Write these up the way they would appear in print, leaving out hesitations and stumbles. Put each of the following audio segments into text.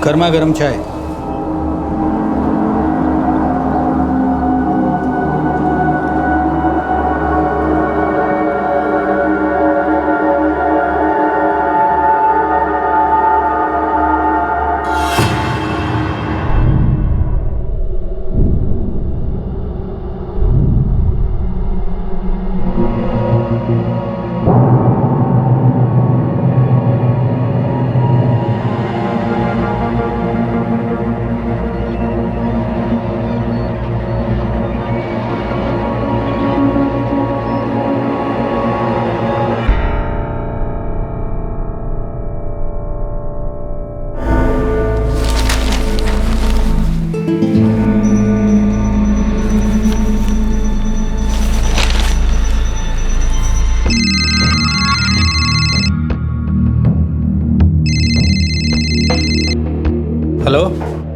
गर्मा गर्म चाय। हेलो।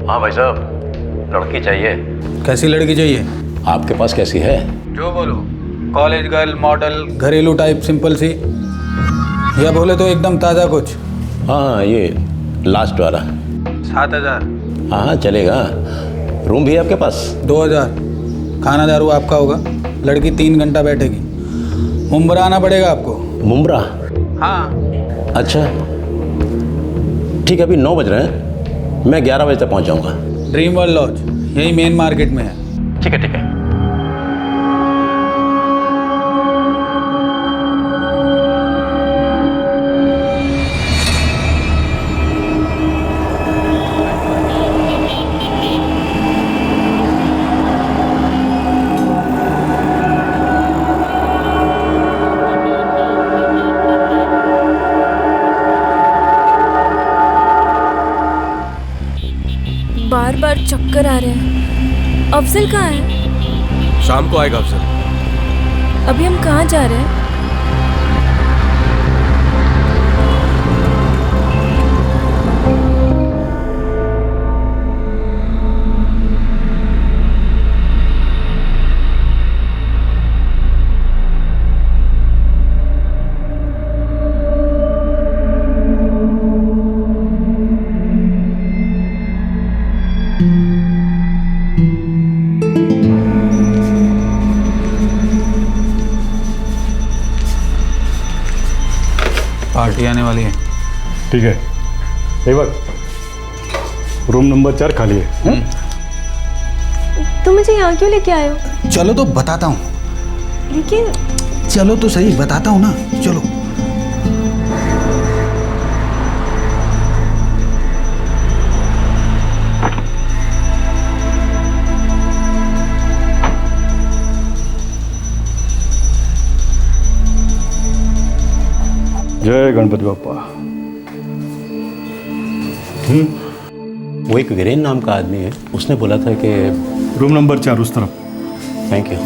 हाँ भाई साहब, लड़की चाहिए। कैसी लड़की चाहिए? आपके पास कैसी है? जो बोलो। कॉलेज गर्ल, मॉडल, घरेलू टाइप, सिंपल सी, या बोले तो एकदम ताज़ा कुछ? हाँ, ये लास्ट वाला। 7,000। हाँ चलेगा। रूम भी है आपके पास? 2,000। खाना दारू आपका होगा। लड़की 3 घंटा बैठेगी। मुंब्रा आना पड़ेगा आपको। मुंब्रा? हाँ। अच्छा ठीक है, अभी 9 बज रहे हैं, मैं 11 बजे तक पहुंच जाऊंगा। ड्रीम वर्ल्ड लॉज यही मेन मार्केट में है। ठीक है ठीक है। बार बार चक्कर आ रहे हैं। अफजल कहाँ है? शाम को आएगा अफजल। अभी हम कहाँ जा रहे हैं? पार्टी आने वाली है। ठीक है, एक बार रूम नंबर 4 खाली है। तुम मुझे यहाँ क्यों लेके आए हो? चलो तो बताता हूँ। लेकिन चलो तो सही, बताता हूँ ना, चलो। जय गणपति बाप्पा। वो एक वीरेन नाम का आदमी है, उसने बोला था कि रूम नंबर 4 उस तरफ। Thank you.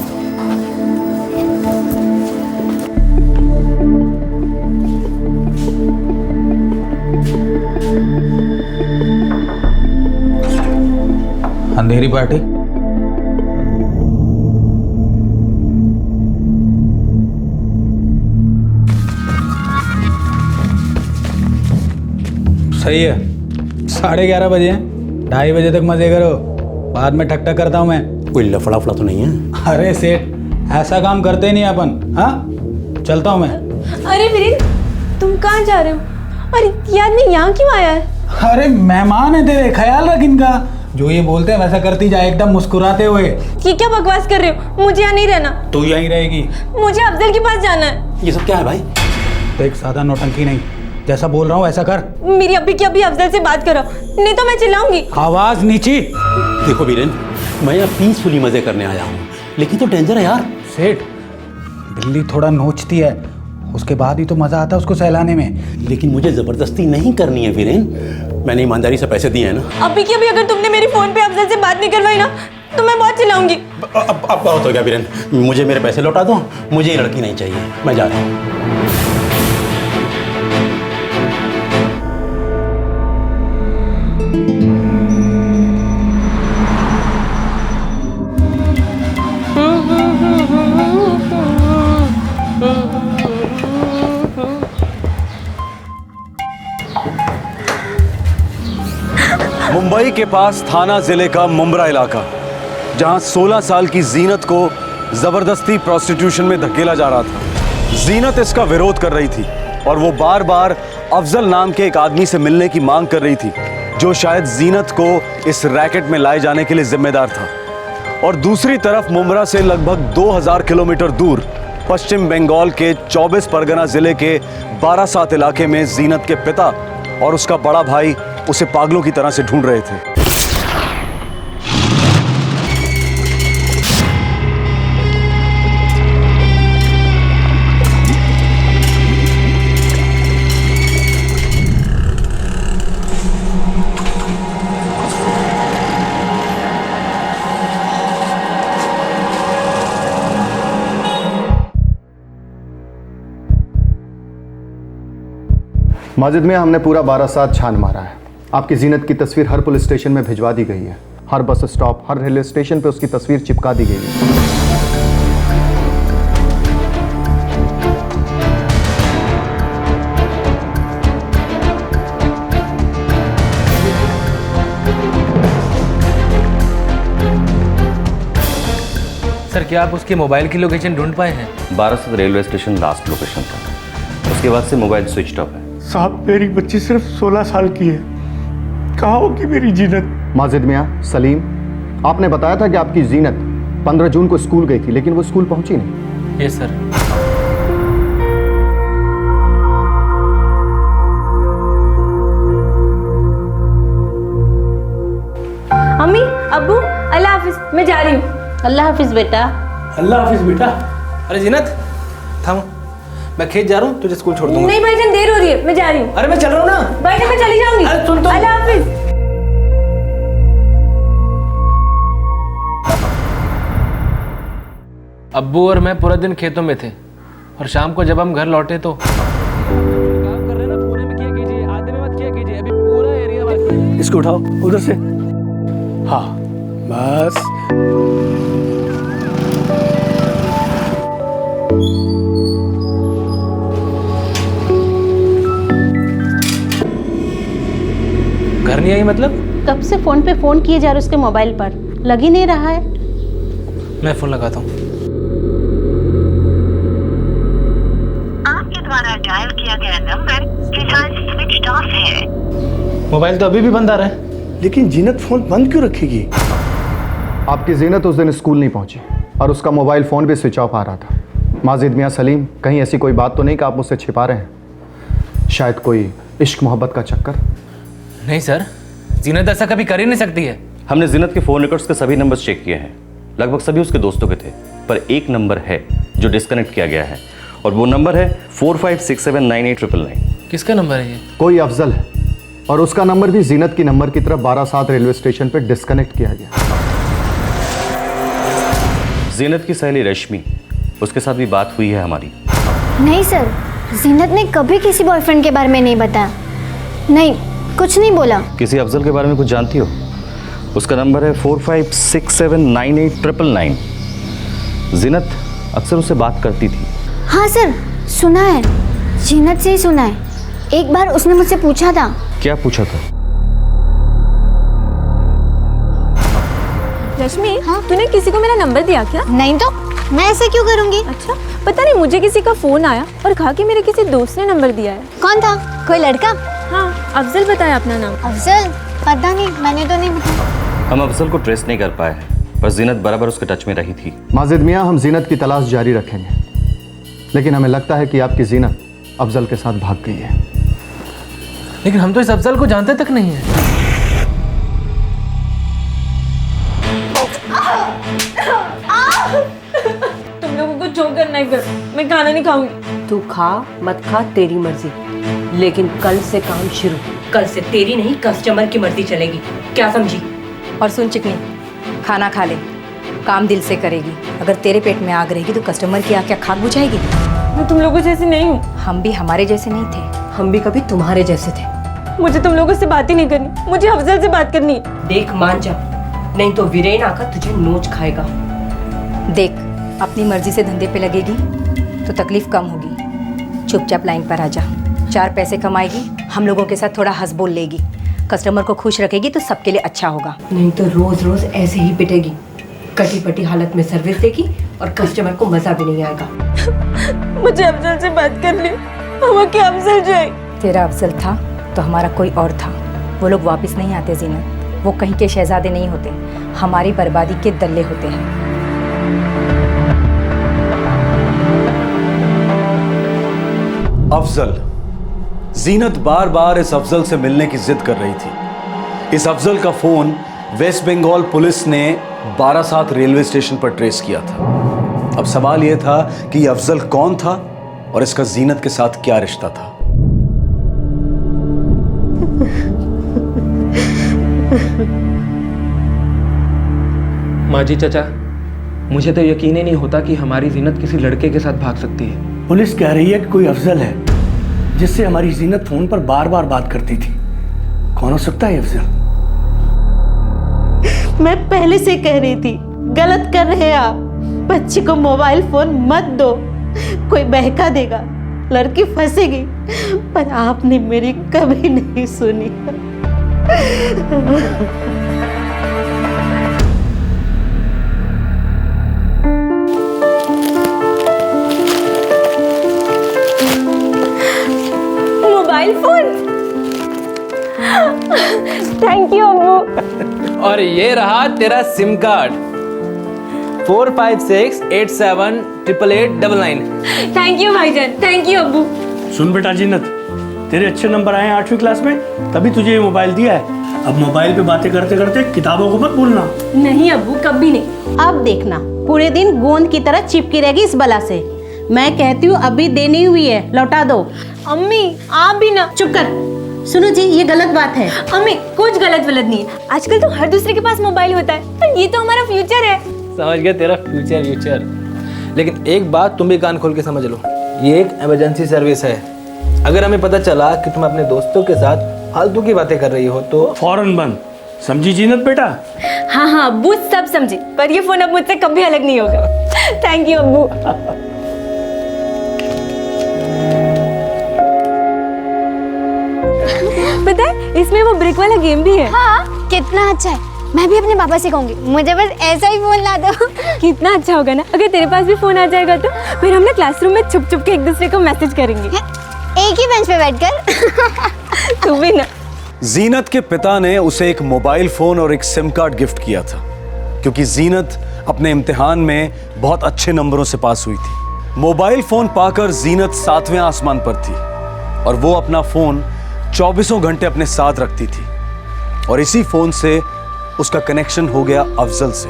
Andheri party. सही है। 11:30 बजे हैं, 2:30 बजे तक मजे करो, बाद में ठक ठक करता हूँ मैं। कोई लफड़ा फड़ा तो नहीं है? अरे सेठ, ऐसा काम करते नहीं अपन। हाँ, चलता हूँ मैं। अरे वीरेन, तुम कहाँ जा रहे हो? अरे ये आदमी यहाँ क्यों आया है? अरे मेहमान है तेरे, ख्याल रख इनका। जो ये बोलते हैं वैसा करती जाए, एकदम मुस्कुराते हुए। ये क्या बकवास कर रहे हो? मुझे यहाँ नहीं रहना। तू यहीं रहेगी। मुझे अफजल के पास जाना है। ये सब क्या है भाई? देख, सादा नौटंकी नहीं, जैसा बोल रहा हूँ वैसा कर। मेरी अभी की अभी अफजल से बात करो, नहीं तो मैं चिल्लाऊंगी। आवाज नीची। देखो वीरेन, मैं यहाँ पीसफुली मजे करने आया हूँ, लेकिन तो डेंजर है यार। सेठ, बिल्ली थोड़ा नोचती है, उसके बाद ही तो मजा आता है उसको सहलाने में। लेकिन मुझे जबरदस्ती नहीं करनी है वीरेन, मैंने ईमानदारी से पैसे दिए हैं ना। अभी की अभी अगर तुमने मेरी फोन पे अफजल से बात नहीं करवाई ना, तो मैं बहुत चिल्लाऊंगी। अब बहुत हो गया वीरेन, मुझे मेरे पैसे लौटा दो, मुझे ये लड़की नहीं चाहिए, मैं जा रहा हूँ। मुंबई के पास थाना जिले का मुंब्रा इलाका, जहां 16 साल की जीनत को जबरदस्ती प्रोस्टिट्यूशन में धकेला जा रहा था। जीनत इसका विरोध कर रही थी और वो बार बार अफजल नाम के एक आदमी से मिलने की मांग कर रही थी, जो शायद जीनत को इस रैकेट में लाए जाने के लिए जिम्मेदार था। और दूसरी तरफ मुंब्रा से लगभग 2000 किलोमीटर दूर पश्चिम बंगाल के 24 परगना जिले के बारासात इलाके में जीनत के पिता और उसका बड़ा भाई उसे पागलों की तरह से ढूंढ रहे थे। माजिद में हमने पूरा बारासात छान मारा है। आपकी जीनत की तस्वीर हर पुलिस स्टेशन में भिजवा दी गई है। हर बस स्टॉप, हर रेलवे स्टेशन पे उसकी तस्वीर चिपका दी गई है। सर, क्या आप उसके मोबाइल की लोकेशन ढूंढ पाए हैं? Barasat railway station last location था। उसके बाद से मोबाइल स्विच ऑफ है। साहब, मेरी बच्ची सिर्फ 16 साल की है, कहाँ होगी मेरी जीनत? माजिद मियाँ, सलीम, आपने बताया था कि आपकी जीनत 15 जून को स्कूल गई थी, लेकिन वो स्कूल पहुंची नहीं। Yes sir. अम्मी, अब्बू, अल्लाह हाफिज, मैं जा रही हूँ। अल्लाह हाफिज बेटा। अल्लाह हाफिज बेटा। अरे जीनत, थम, मैं खेत जा रहा हूँ, तुझे स्कूल छोड़ दूंगा। नहीं भाईजान, देर हो रही है, मैं जा रही हूँ। अरे मैं चल रहा हूँ ना भाईजान, मैं चली जाऊंगी। अरे सुन तो। अल्लाह हाफिज। अब्बू और मैं पूरा दिन खेतों में थे और शाम को जब हम घर लौटे तो काम कर रहे हैं ना, पूरे में किया कीजिए, आधे में मत किया कीजिए, अभी पूरा एरिया बाकी है। इसको उठाओ उधर से। हाँ, बस। घर नहीं आई मतलब? कब से फोन पे फोन किए जा रहे उसके मोबाइल पर, लग ही नहीं रहा है। मैं फोन लगाता हूँ। आपके द्वारा डायल किया गया नंबर फिलहाल स्विच ऑफ है। मोबाइल तो अभी भी बंद आ रहा है। लेकिन जीनत फोन बंद क्यों रखेगी? आपकी जीनत उस दिन स्कूल नहीं पहुंची और उसका मोबाइल फ़ोन भी स्विच ऑफ आ रहा था। माजिद मियाँ, सलीम, कहीं ऐसी कोई बात तो नहीं कि आप मुझसे छिपा रहे हैं? शायद कोई इश्क मोहब्बत का चक्कर? नहीं सर, जीनत ऐसा कभी कर ही नहीं सकती है। हमने जीनत के फ़ोन रिकॉर्ड्स के सभी नंबर्स चेक किए हैं। लगभग सभी उसके दोस्तों के थे, पर एक नंबर है जो डिस्कनेक्ट किया गया है और वो नंबर है 45679899। किसका नंबर है ये? कोई अफजल है और उसका नंबर भी जीनत की नंबर की तरफ बारासात रेलवे स्टेशन पर डिस्कनेक्ट किया गया। जीनत की सहेली रश्मि, उसके साथ भी बात हुई है हमारी। नहीं सर, जीनत ने कभी किसी बॉयफ्रेंड के बारे में नहीं बताया। नहीं, कुछ नहीं बोला। किसी अफजल के बारे में कुछ जानती हो? उसका नंबर है 45679899। जीनत अक्सर उससे बात करती थी। हाँ सर, सुना है, जीनत से ही सुना है। एक बार उसने मुझसे पूछा था। क्या पूछा था? रश्मि, हाँ? तूने किसी को मेरा नंबर दिया क्या? नहीं तो मैं ऐसे क्यों करूँगी? अच्छा, पता नहीं, मुझे किसी का फोन आया और कहा कि मेरे किसी दोस्त ने नंबर दिया है। कौन था? कोई लड़का? हाँ, अफजल बताया अपना नाम। अफजल? पता नहीं, मैंने तो नहीं बताया। हम अफजल को ट्रेस नहीं कर पाए हैं, पर जीनत बराबर उसके टच में रही थी। माजिद मियाँ, हम जीनत की तलाश जारी रखेंगे, लेकिन हमें लगता है कि आपकी जीनत अफजल के साथ भाग गई है। लेकिन हम तो इस अफजल को जानते तक नहीं है। तुम लोगों को जो करना है करो, मैं खाना नहीं खाऊंगी। तू खा मत खा तेरी मर्जी, लेकिन कल से काम शुरू। कल से तेरी नहीं कस्टमर की मर्जी चलेगी, क्या समझी? और सुन चिकनी, खाना खा ले, काम दिल से करेगी। अगर तेरे पेट में आग रहेगी तो कस्टमर की आग क्या खाक बुझाएगी? मैं तुम लोगों जैसी नहीं हूँ। हम भी हमारे जैसे नहीं थे। हम भी कभी तुम्हारे जैसे थे। मुझे तुम लोगों से बात ही नहीं करनी, मुझे अफजल से बात करनी है। देख मान जा, नहीं तो वीरेन आकर तुझे नोच खाएगा। देख, अपनी मर्जी से धंधे पे लगेगी तो तकलीफ कम होगी। चुपचाप लाइन पर आ जा, 4 पैसे कमाएगी, हम लोगों के साथ थोड़ा हंस बोल लेगी। कस्टमर को खुश रखेगी तो सबके लिए अच्छा होगा। नहीं तो रोज रोज ऐसे ही पिटेगी, कटी पटी हालत में सर्विस देगी और कस्टमर को मजा भी नहीं आएगा। मुझे अफजल से बात करनी, हम क्या अफजल जाए। तेरा अफजल था तो हमारा कोई और था। वो लोग वापस नहीं आते जीनत, वो कहीं के शहजादे नहीं होते, हमारी बर्बादी के दल्ले होते हैं। अफजल, जीनत बार बार इस अफजल से मिलने की जिद कर रही थी। इस अफजल का फोन वेस्ट बंगाल पुलिस ने 12/7 रेलवे स्टेशन पर ट्रेस किया था। अब सवाल यह था कि यह अफजल कौन था और इसका जीनत के साथ क्या रिश्ता था। माजी चाचा, मुझे तो यकीन ही नहीं होता कि हमारी जीनत किसी लड़के के साथ भाग सकती है। पुलिस कह रही है कि कोई अफजल है जिससे हमारी जीनत फोन पर बार बार बात करती थी। कौन हो सकता है अफजल? मैं पहले से कह रही थी, गलत कर रहे हैं आप। बच्चे को मोबाइल फोन मत दो, कोई बहका देगा, लड़की फंसेगी। पर आपने मेरी कभी नहीं सुनी। मोबाइल फोन, थैंक यू अम्मू। और ये रहा तेरा सिम कार्ड 4568788899। थैंक यू भाईजान, थैंक यू अब्बू। सुन बेटा जीनत, तेरे अच्छे नंबर आए 8वीं क्लास में, तभी तुझे ये मोबाइल दिया है। अब मोबाइल पे बातें करते करते किताबों को मत भूलना। नहीं अब्बू, कभी नहीं। अब देखना पूरे दिन गोंद की तरह चिपकी रहेगी इस बला से। मैं कहती हूँ अभी देनी हुई है, लौटा दो। अम्मी आप भी ना। चुप कर। सुनो जी, ये गलत बात है। अम्मी कुछ गलत नहीं है। आजकल तो हर दूसरे के पास मोबाइल होता है, पर ये तो हमारा फ्यूचर है। समझ गया तेरा फ्यूचर। लेकिन एक बात तुम भी कान खोल के समझ लो, ये एक इमरजेंसी सर्विस है। अगर हमें पता चला कि तुम अपने दोस्तों के साथ फालतू की बातें कर रही हो तो फौरन बंद। समझी जीनत बेटा? हाँ हाँ अब्बू, सब समझे, पर ये फोन अब मुझसे कभी अलग नहीं होगा। थैंक यू अब्बू। पता है इसमें वो ब्रेक वाला गेम भी है। हाँ, कितना अच्छा है। मैं भी अपने पापा से कहूंगी, मुझे बस ऐसा ही फोन ला दो। कितना अच्छा होगा ना अगर तेरे पास भी फोन आ जाएगा तो। फिर हम ना क्लासरूम में छुप छुप के एक दूसरे को मैसेज करेंगे, एक ही बेंच पे बैठकर। तू भी ना। जीनत के पिता ने उसे एक मोबाइल फोन और एक सिम कार्ड गिफ्ट किया था, क्योंकि जीनत अपने इम्तिहान में बहुत अच्छे नंबरों से पास हुई थी। मोबाइल फोन पाकर जीनत 7वें आसमान पर थी और वो अपना फोन 24 घंटे अपने साथ रखती थी। और इसी फोन से उसका कनेक्शन हो गया अफजल से।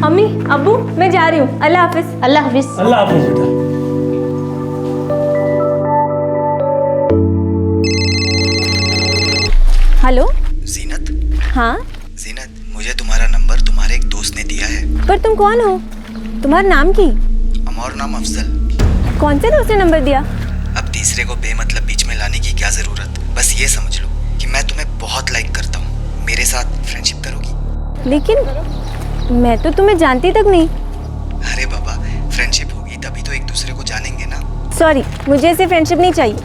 अम्मी अब्बू, मैं जा रही हूँ। अल्लाह हाफिज। अल्लाह हाफिज। अल्लाह हाफिज बेटा। हेलो जीनत। हाँ जीनत, मुझे तुम्हारा नंबर तुम्हारे एक दोस्त ने दिया है। पर तुम कौन हो? तुम्हारा नाम की? हमारा नाम अफजल। कौन से दोस्त ने नंबर दिया? अब तीसरे को बेमतलब बीच में लाने की क्या जरूरत। बस ये समझ लो कि मैं तुम्हें बहुत लाइक करता हूँ। मेरे साथ फ्रेंडशिप करोगी? लेकिन मैं तो तुम्हें जानती तक नहीं। अरे बाबा, फ्रेंडशिप होगी तभी तो एक दूसरे को जानेंगे ना। सॉरी, मुझे ऐसे फ्रेंडशिप नहीं चाहिए।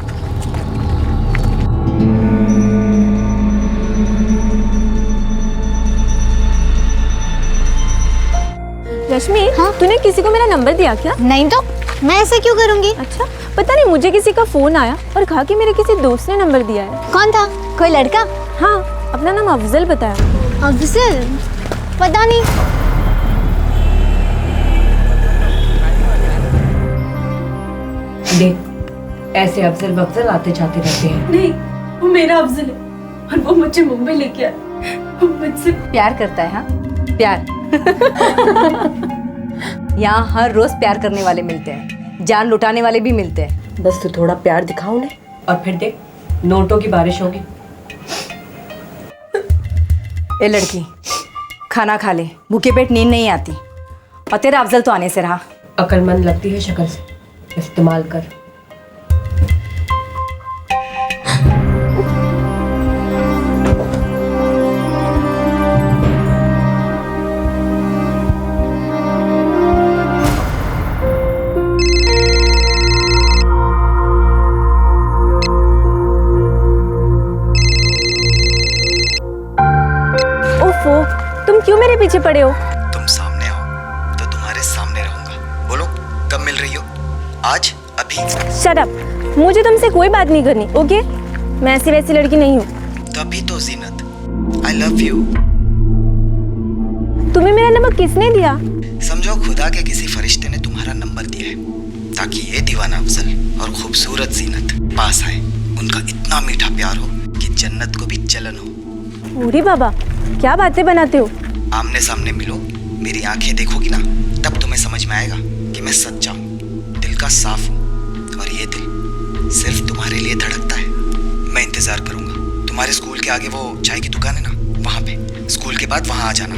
रश्मि, हाँ? तूने किसी को मेरा नंबर दिया क्या? नहीं तो मैं ऐसा क्यों करूंगी? अच्छा, पता नहीं, मुझे किसी का फोन आया और कहा कि मेरे किसी दोस्त ने नंबर दिया है। कौन था? कोई लड़का? हाँ, अपना नाम अफजल बताया। अफजल? पता नहीं। देख, ऐसे अफजल बफजल आते जाते रहते हैं। नहीं, वो मेरा अफजल है और वो मुझे मुंबई लेके आया। वो मुझसे प्यार करता है। हाँ, प्यार। यहाँ हर रोज प्यार करने वाले मिलते हैं, जान लुटाने वाले भी मिलते हैं। बस तू थोड़ा प्यार दिखाओ उन्हें और फिर देख, नोटों की बारिश होगी। ए लड़की, खाना खा ले, भूखे पेट नींद नहीं आती। और तेरा अफजल तो आने से रहा। अक्लमंद लगती है शक्ल से, इस्तेमाल कर। तुम क्यों मेरे पीछे पड़े हो? तुम सामने आओ तो तुम्हारे सामने रहूंगा। बोलो कब मिल रही हो? आज? अभी? शट अप, मुझे तुमसे कोई बात नहीं करनी, ओके? मैं ऐसी वैसी लड़की नहीं हूँ। तभी तो जीनत, आई लव यू। तुम्हें मेरा नंबर किसने दिया? समझो खुदा के किसी फरिश्ते ने तुम्हारा नंबर दिया है ताकि ये दीवाना अफजल और खूबसूरत जीनत पास आए, उनका इतना मीठा प्यार हो कि जन्नत को भी जलन हो। ओरे बाबा, क्या बातें बनाते हो? आमने सामने मिलो, मेरी आंखें देखोगी ना, तब तुम्हें समझ में आएगा कि मैं सच्चा हूँ, दिल का साफ हूँ, और ये दिल सिर्फ तुम्हारे लिए धड़कता है। मैं इंतजार करूंगा। तुम्हारे स्कूल के आगे वो चाय की दुकान है ना, वहाँ पे। स्कूल के बाद वहाँ आ जाना।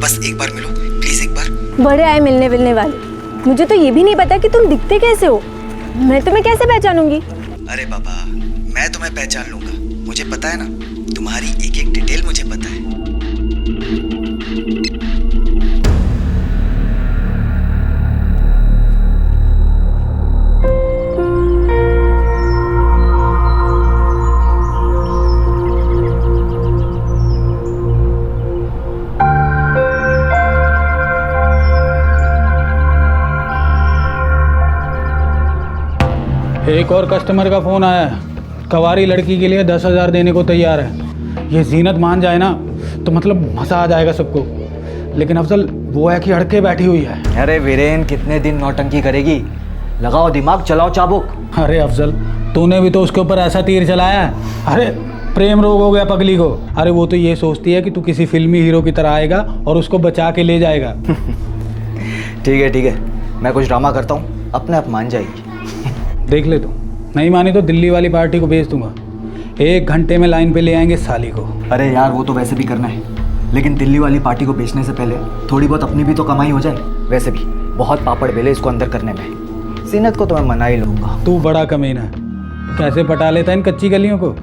बस एक बार मिलो प्लीज, एक बार। बड़े आए मिलने विलने वाले। मुझे तो ये भी नहीं पता कि तुम दिखते कैसे हो। मैं तुम्हें कैसे पहचानूंगी? अरे बाबा, मैं तुम्हें पहचान लूंगा। मुझे पता है ना, तुम्हारी एक एक डिटेल मुझे पता है। एक और कस्टमर का फ़ोन आया है, कवारी लड़की के लिए 10,000 देने को तैयार है। ये जीनत मान जाए ना तो मतलब मज़ा आ जाएगा सबको। लेकिन अफजल वो है कि अड़के बैठी हुई है। अरे वीरेन, कितने दिन नौटंकी करेगी? लगाओ दिमाग, चलाओ चाबुक। अरे अफजल, तूने भी तो उसके ऊपर ऐसा तीर चलाया है। अरे प्रेम रोग हो गया पगली को। अरे वो तो ये सोचती है कि तू किसी फिल्मी हीरो की तरह आएगा और उसको बचा के ले जाएगा। ठीक है, मैं कुछ ड्रामा करता हूँ, अपने आप मान जाएगी। देख ले, तू नहीं मानी तो दिल्ली वाली पार्टी को भेज दूंगा। 1 घंटे में लाइन पे ले आएंगे साली को। अरे यार, वो तो वैसे भी करना है, लेकिन दिल्ली वाली पार्टी को बेचने से पहले थोड़ी बहुत अपनी भी तो कमाई हो जाए। वैसे भी बहुत पापड़ बेले इसको अंदर करने में। जीनत को तो मैं मना ही लूँगा। तू बड़ा कमीना है, कैसे पटा लेता है इन कच्ची गलियों को।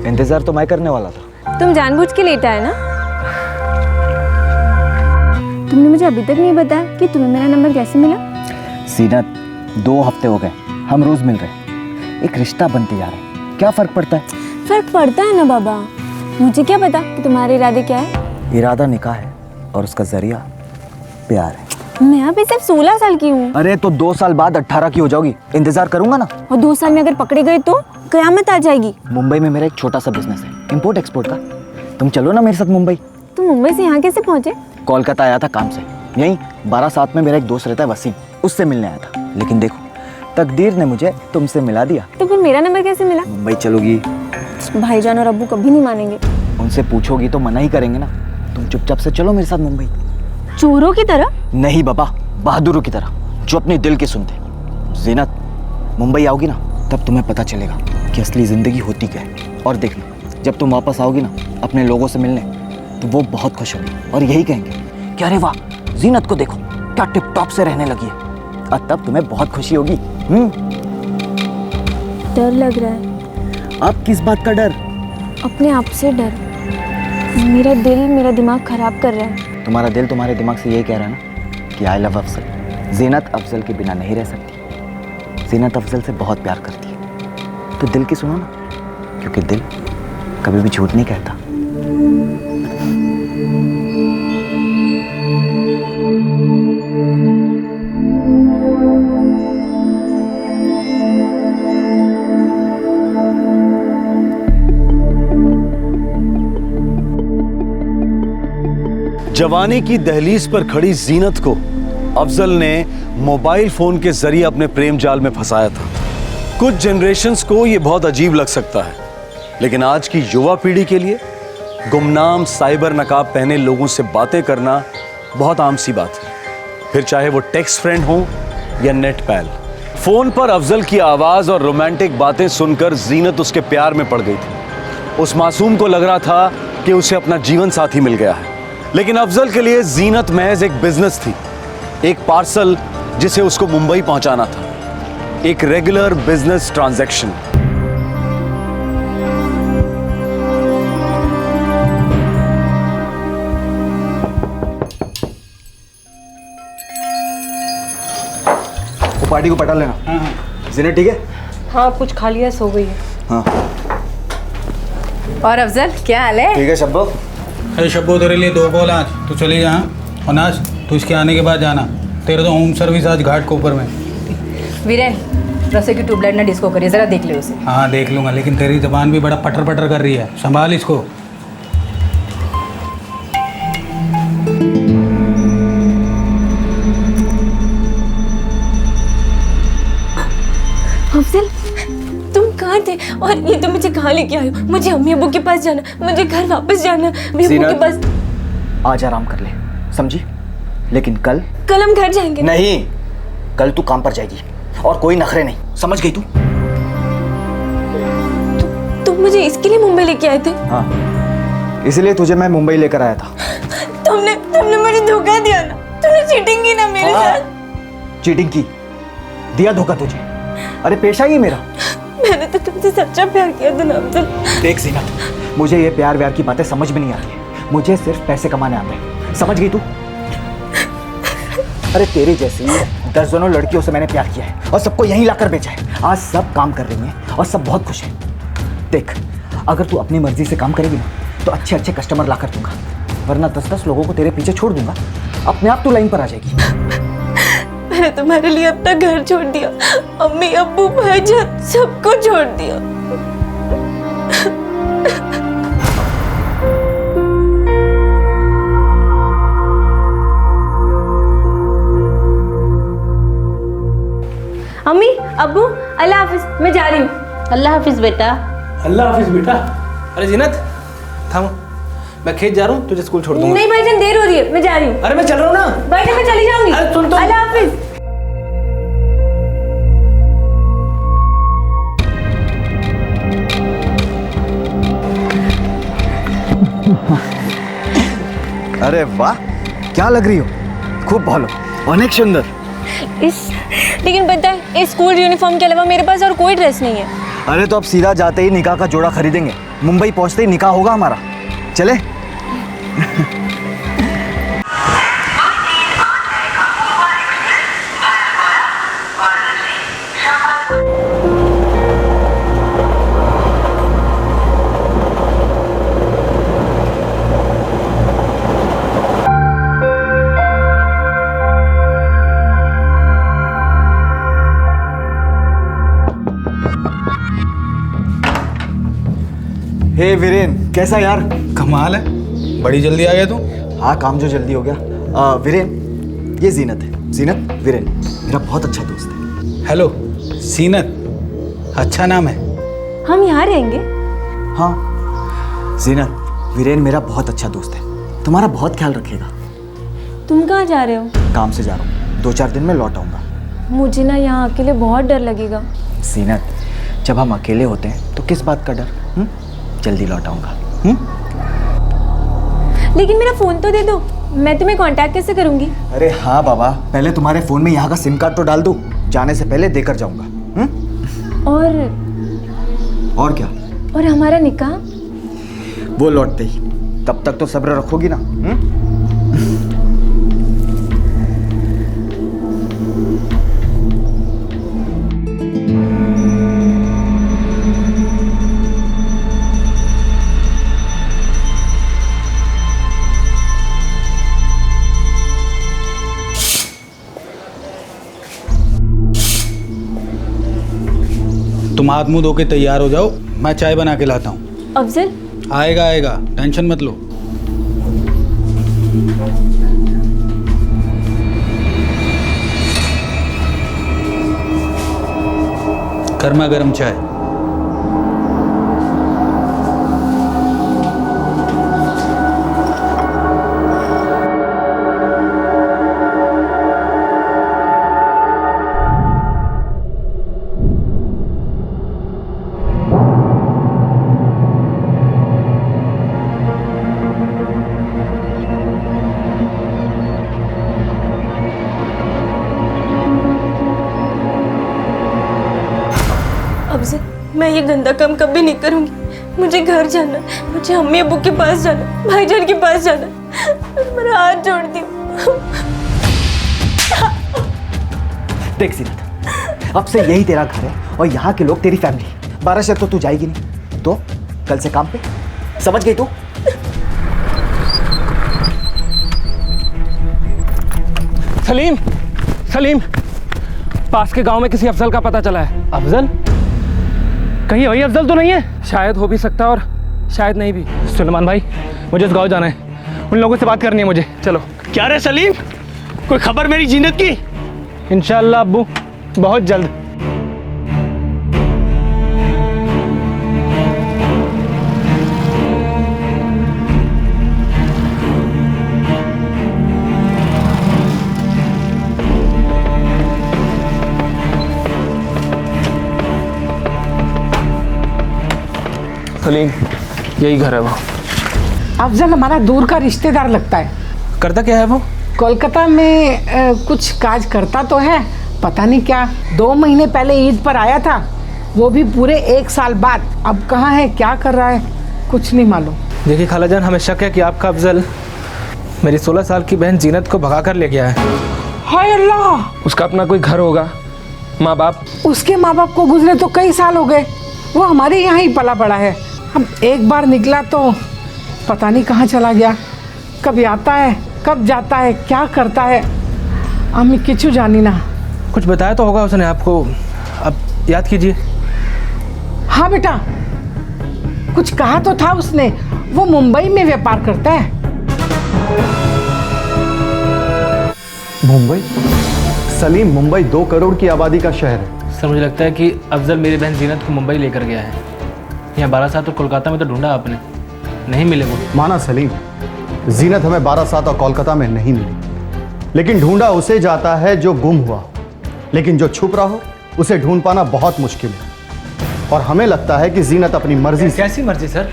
इंतजार तो मैं करने वाला था। तुम जानबूझ के लेटा है ना? तुमने मुझे अभी तक नहीं बताया कि तुम्हें मेरा नंबर कैसे मिला? जीनत, 2 हफ्ते हो गए, हम रोज मिल रहे हैं, एक रिश्ता बनते जा रहा है। क्या फर्क पड़ता है? फर्क पड़ता है ना बाबा। मुझे क्या पता कि तुम्हारे इरादे क्या है? इरादा निकाह है और उसका जरिया प्यार है। मैं अभी सिर्फ 16 साल की हूँ। अरे तो 2 साल बाद 18 की हो जाओगी, इंतजार करूंगा ना। और 2 साल में अगर पकड़े गए तो कयामत आ जाएगी। मुंबई में मेरा एक छोटा सा बिजनेस है, इंपोर्ट एक्सपोर्ट का। तुम चलो ना मेरे साथ मुंबई। तुम मुंबई से यहाँ कैसे पहुँचे? कोलकाता आया था काम से। यहीं 12/7 में मेरा एक दोस्त रहता है वसीम, उससे मिलने आया था। लेकिन देखो, तकदीर ने मुझे तुमसे मिला दिया। तो फिर मेरा नंबर कैसे मिला? मुंबई चलोगी? भाईजान और अब्बू कभी नहीं मानेंगे। उनसे पूछोगी तो मना ही करेंगे ना। तुम चुपचाप से चलो मेरे साथ मुंबई। चोरों की तरह? नहीं बाबा, बहादुरों की तरह, जो अपने दिल की सुनते। जीनत, मुंबई आओगी ना तब तुम्हें पता चलेगा कि असली जिंदगी होती क्या है। और देखना, जब तुम वापस आओगी ना अपने लोगों से मिलने, तो वो बहुत खुश होंगे और यही कहेंगे कि अरे वाह, जीनत को देखो क्या टिप टॉप से रहने लगी है। और तब तुम्हें बहुत खुशी होगी। डर लग रहा है। अब किस बात का डर? अपने आप से डर। मेरा दिल मेरा दिमाग खराब कर रहा है। तुम्हारा दिल तुम्हारे दिमाग से यही कह रहा है ना कि आई लव अफजल। जीनत अफजल के बिना नहीं रह सकती। जीनत अफजल से बहुत प्यार करती है। तो दिल की सुनो ना, क्योंकि दिल कभी भी झूठ नहीं कहता। जवानी की दहलीज पर खड़ी जीनत को अफजल ने मोबाइल फोन के जरिए अपने प्रेम जाल में फंसाया था। कुछ जनरेशन्स को यह बहुत अजीब लग सकता है, लेकिन आज की युवा पीढ़ी के लिए गुमनाम साइबर नकाब पहने लोगों से बातें करना बहुत आम सी बात है, फिर चाहे वो टेक्स्ट फ्रेंड हो या नेट पैल। फोन पर अफजल की आवाज और रोमांटिक बातें सुनकर जीनत उसके प्यार में पड़ गई थी। उस मासूम को लग रहा था कि उसे अपना जीवन साथी मिल गया है, लेकिन अफजल के लिए जीनत महज एक बिजनेस थी, एक पार्सल जिसे उसको मुंबई पहुंचाना था, एक रेगुलर बिजनेस ट्रांजैक्शन। पार्टी को पटा लेना। जीनत ठीक है? हाँ कुछ खा लिया, सो गई है। हाँ और अफजल क्या हाल है? ठीक है शब्बो। अरे शब्बो तेरे लिए 2 कॉल आज, तू चली जा। और नाज तू इसके आने के बाद जाना, तेरे तो होम सर्विस आज घाट कोपर में। वीरेन रसोई की ट्यूबलाइट ना डिस्को करिए, जरा देख ले उसे। हाँ देख लूँगा, लेकिन तेरी जबान भी बड़ा पटर पटर कर रही है, संभाल इसको। अफजल तुम कहाँ थे और ये तुम मुझे कहाँ लेके आए हो? मुझे अम्मी अब्बू के पास जाना, मुझे घर वापस जाना, अम्मी अब्बू के पास। आज आराम कर ले, समझी? लेकिन कल हम घर जाएंगे। नहीं, कल तू काम पर जाएगी और कोई नखरे नहीं, समझ गई तू? तुम मुझे इसके लिए मुंबई लेके आए थे? हाँ, इसलिए तुझे मैं मुंबई लेकर आया था। तुमने मुझे धोखा दिया ना, तुमने चीटिंग की ना मेरे साथ। चीटिंग की, दिया धोखा तुझे। अरे पेशा ही मेरा। मैंने तो तुमसे सच्चा प्यार किया था ना अफजल। देख जीनत, मुझे ये प्यार व्यार की बातें समझ में नहीं आती, मुझे सिर्फ पैसे कमाने आते हैं, समझ गई तू? अरे तेरी जैसी दर्जनों लड़कियों से मैंने प्यार किया है और सबको यहीं लाकर बेचा है। आज सब काम कर रही हैं और सब बहुत खुश हैं। देख, अगर तू अपनी मर्जी से काम करेगी ना तो अच्छे अच्छे कस्टमर ला कर दूंगा, वरना 10-10 लोगों को तेरे पीछे छोड़ दूंगा, अपने आप तू लाइन पर आ जाएगी। मैंने तुम्हारे लिए अपना घर छोड़ दिया, अम्मी अब्बू भाईजान सबको छोड़ दिया। अम्मी अब्बू अल्लाह हाफिज, मैं जा रही हूँ। अल्लाह हाफिज बेटा। अल्लाह हाफिज बेटा। अरे जीनत थामो, मैं खेत जा रहा हूँ, तुझे स्कूल छोड़ दूंगा। नहीं भाईजान देर हो रही है, मैं जा रही हूँ। अरे मैं चल रहा हूँ ना। भाईजान मैं चली जाऊंगी। अरे सुन तो। अल्लाह हाफिज। अरे वाह, क्या लग रही हो, खूब भालो, अनेक सुंदर। लेकिन पता है इस स्कूल यूनिफॉर्म के अलावा मेरे पास और कोई ड्रेस नहीं है। अरे तो अब सीधा जाते ही निकाह का जोड़ा खरीदेंगे, मुंबई पहुंचते ही निकाह होगा हमारा, चले? हे वीरेन, कैसा यार? कमाल है, बड़ी जल्दी आ गया तू। हाँ, काम जो जल्दी हो गया। वीरेन, ये जीनत है। जीनत, वीरेन मेरा बहुत अच्छा दोस्त है। हेलो जीनत, अच्छा नाम है। हम यहाँ रहेंगे? हाँ जीनत, वीरेन मेरा बहुत अच्छा दोस्त है, तुम्हारा बहुत ख्याल रखेगा। तुम कहाँ जा रहे हो? काम से जा रहा हूँ, 2-4 दिन में लौट आऊँगा। मुझे ना यहाँ अकेले बहुत डर लगेगा। जीनत, जब हम अकेले होते हैं तो किस बात का डर? जल्दी लौट आऊँगा। लेकिन मेरा फोन तो दे दो, मैं तुम्हें कांटेक्ट कैसे करूँगी? अरे हाँ बाबा, पहले तुम्हारे फोन में यहाँ का सिम कार्ड तो डाल दूँ, जाने से पहले देकर जाऊँगा। और क्या? और हमारा निकाह? वो लौटते ही, तब तक तो सब्र रखोगी ना? तुम हाथ मुंह धो के तैयार हो जाओ, मैं चाय बना के लाता हूँ। अफजल आएगा आएगा, टेंशन मत लो। गर्मा गर्म चाय। मैं ये गंदा काम कभी नहीं करूंगी। मुझे घर जाना, मुझे अम्मी अब्बू के पास जाना, भाईजान के पास जाना। मेरा हाथ जोड़ दी। देख सीनत, अब से यही तेरा घर है और यहाँ के लोग तेरी फैमिली। 12 शर्त तो तू जाएगी नहीं, तो कल से काम पे, समझ गई तू? सलीम, सलीम, पास के गांव में किसी अफजल का पता चला है। अफजल? कहीं वही अफजल तो नहीं है? शायद हो भी सकता है और शायद नहीं भी। सुलेमान भाई, मुझे उस गांव जाना है, उन लोगों से बात करनी है मुझे। चलो। क्या रे सलीम, कोई खबर मेरी जीनत की? इंशाअल्लाह अब्बू, बहुत जल्द। सलीम, यही घर है वो। अफजल हमारा दूर का रिश्तेदार लगता है। करता क्या है वो? कोलकाता में कुछ काज करता तो है, पता नहीं क्या। 2 महीने पहले ईद पर आया था, वो भी पूरे 1 साल बाद। अब कहाँ है, क्या कर रहा है, कुछ नहीं मालूम। देखिए खालाजान, हमें शक है कि आपका अफजल मेरी 16 साल की बहन जीनत को भगा कर ले गया है। हाय अल्लाह! उसका अपना कोई घर होगा, माँ बाप। उसके माँ बाप को गुजरे तो कई साल हो गए, वो हमारे यहाँ ही पला बड़ा है। अब एक बार निकला तो पता नहीं कहाँ चला गया, कभी आता है कब जाता है, क्या करता है, अम्मी किचू जानी ना। कुछ बताया तो होगा उसने आपको, अब याद कीजिए। हाँ बेटा, कुछ कहा तो था उसने, वो मुंबई में व्यापार करता है। मुंबई? सलीम, मुंबई 2 करोड़ की आबादी का शहर है। सर मुझे लगता है कि अफजल मेरी बहन जीनत को मुंबई लेकर गया है। यहाँ 12 साल तो कोलकाता में तो ढूंढा आपने, नहीं मिले वो। माना सलीम, जीनत हमें 12 साल और कोलकाता में नहीं मिली, लेकिन ढूंढा उसे जाता है जो गुम हुआ, लेकिन जो छुप रहा हो उसे ढूंढ पाना बहुत मुश्किल है। और हमें लगता है कि जीनत अपनी मर्जी से। कैसी मर्जी सर?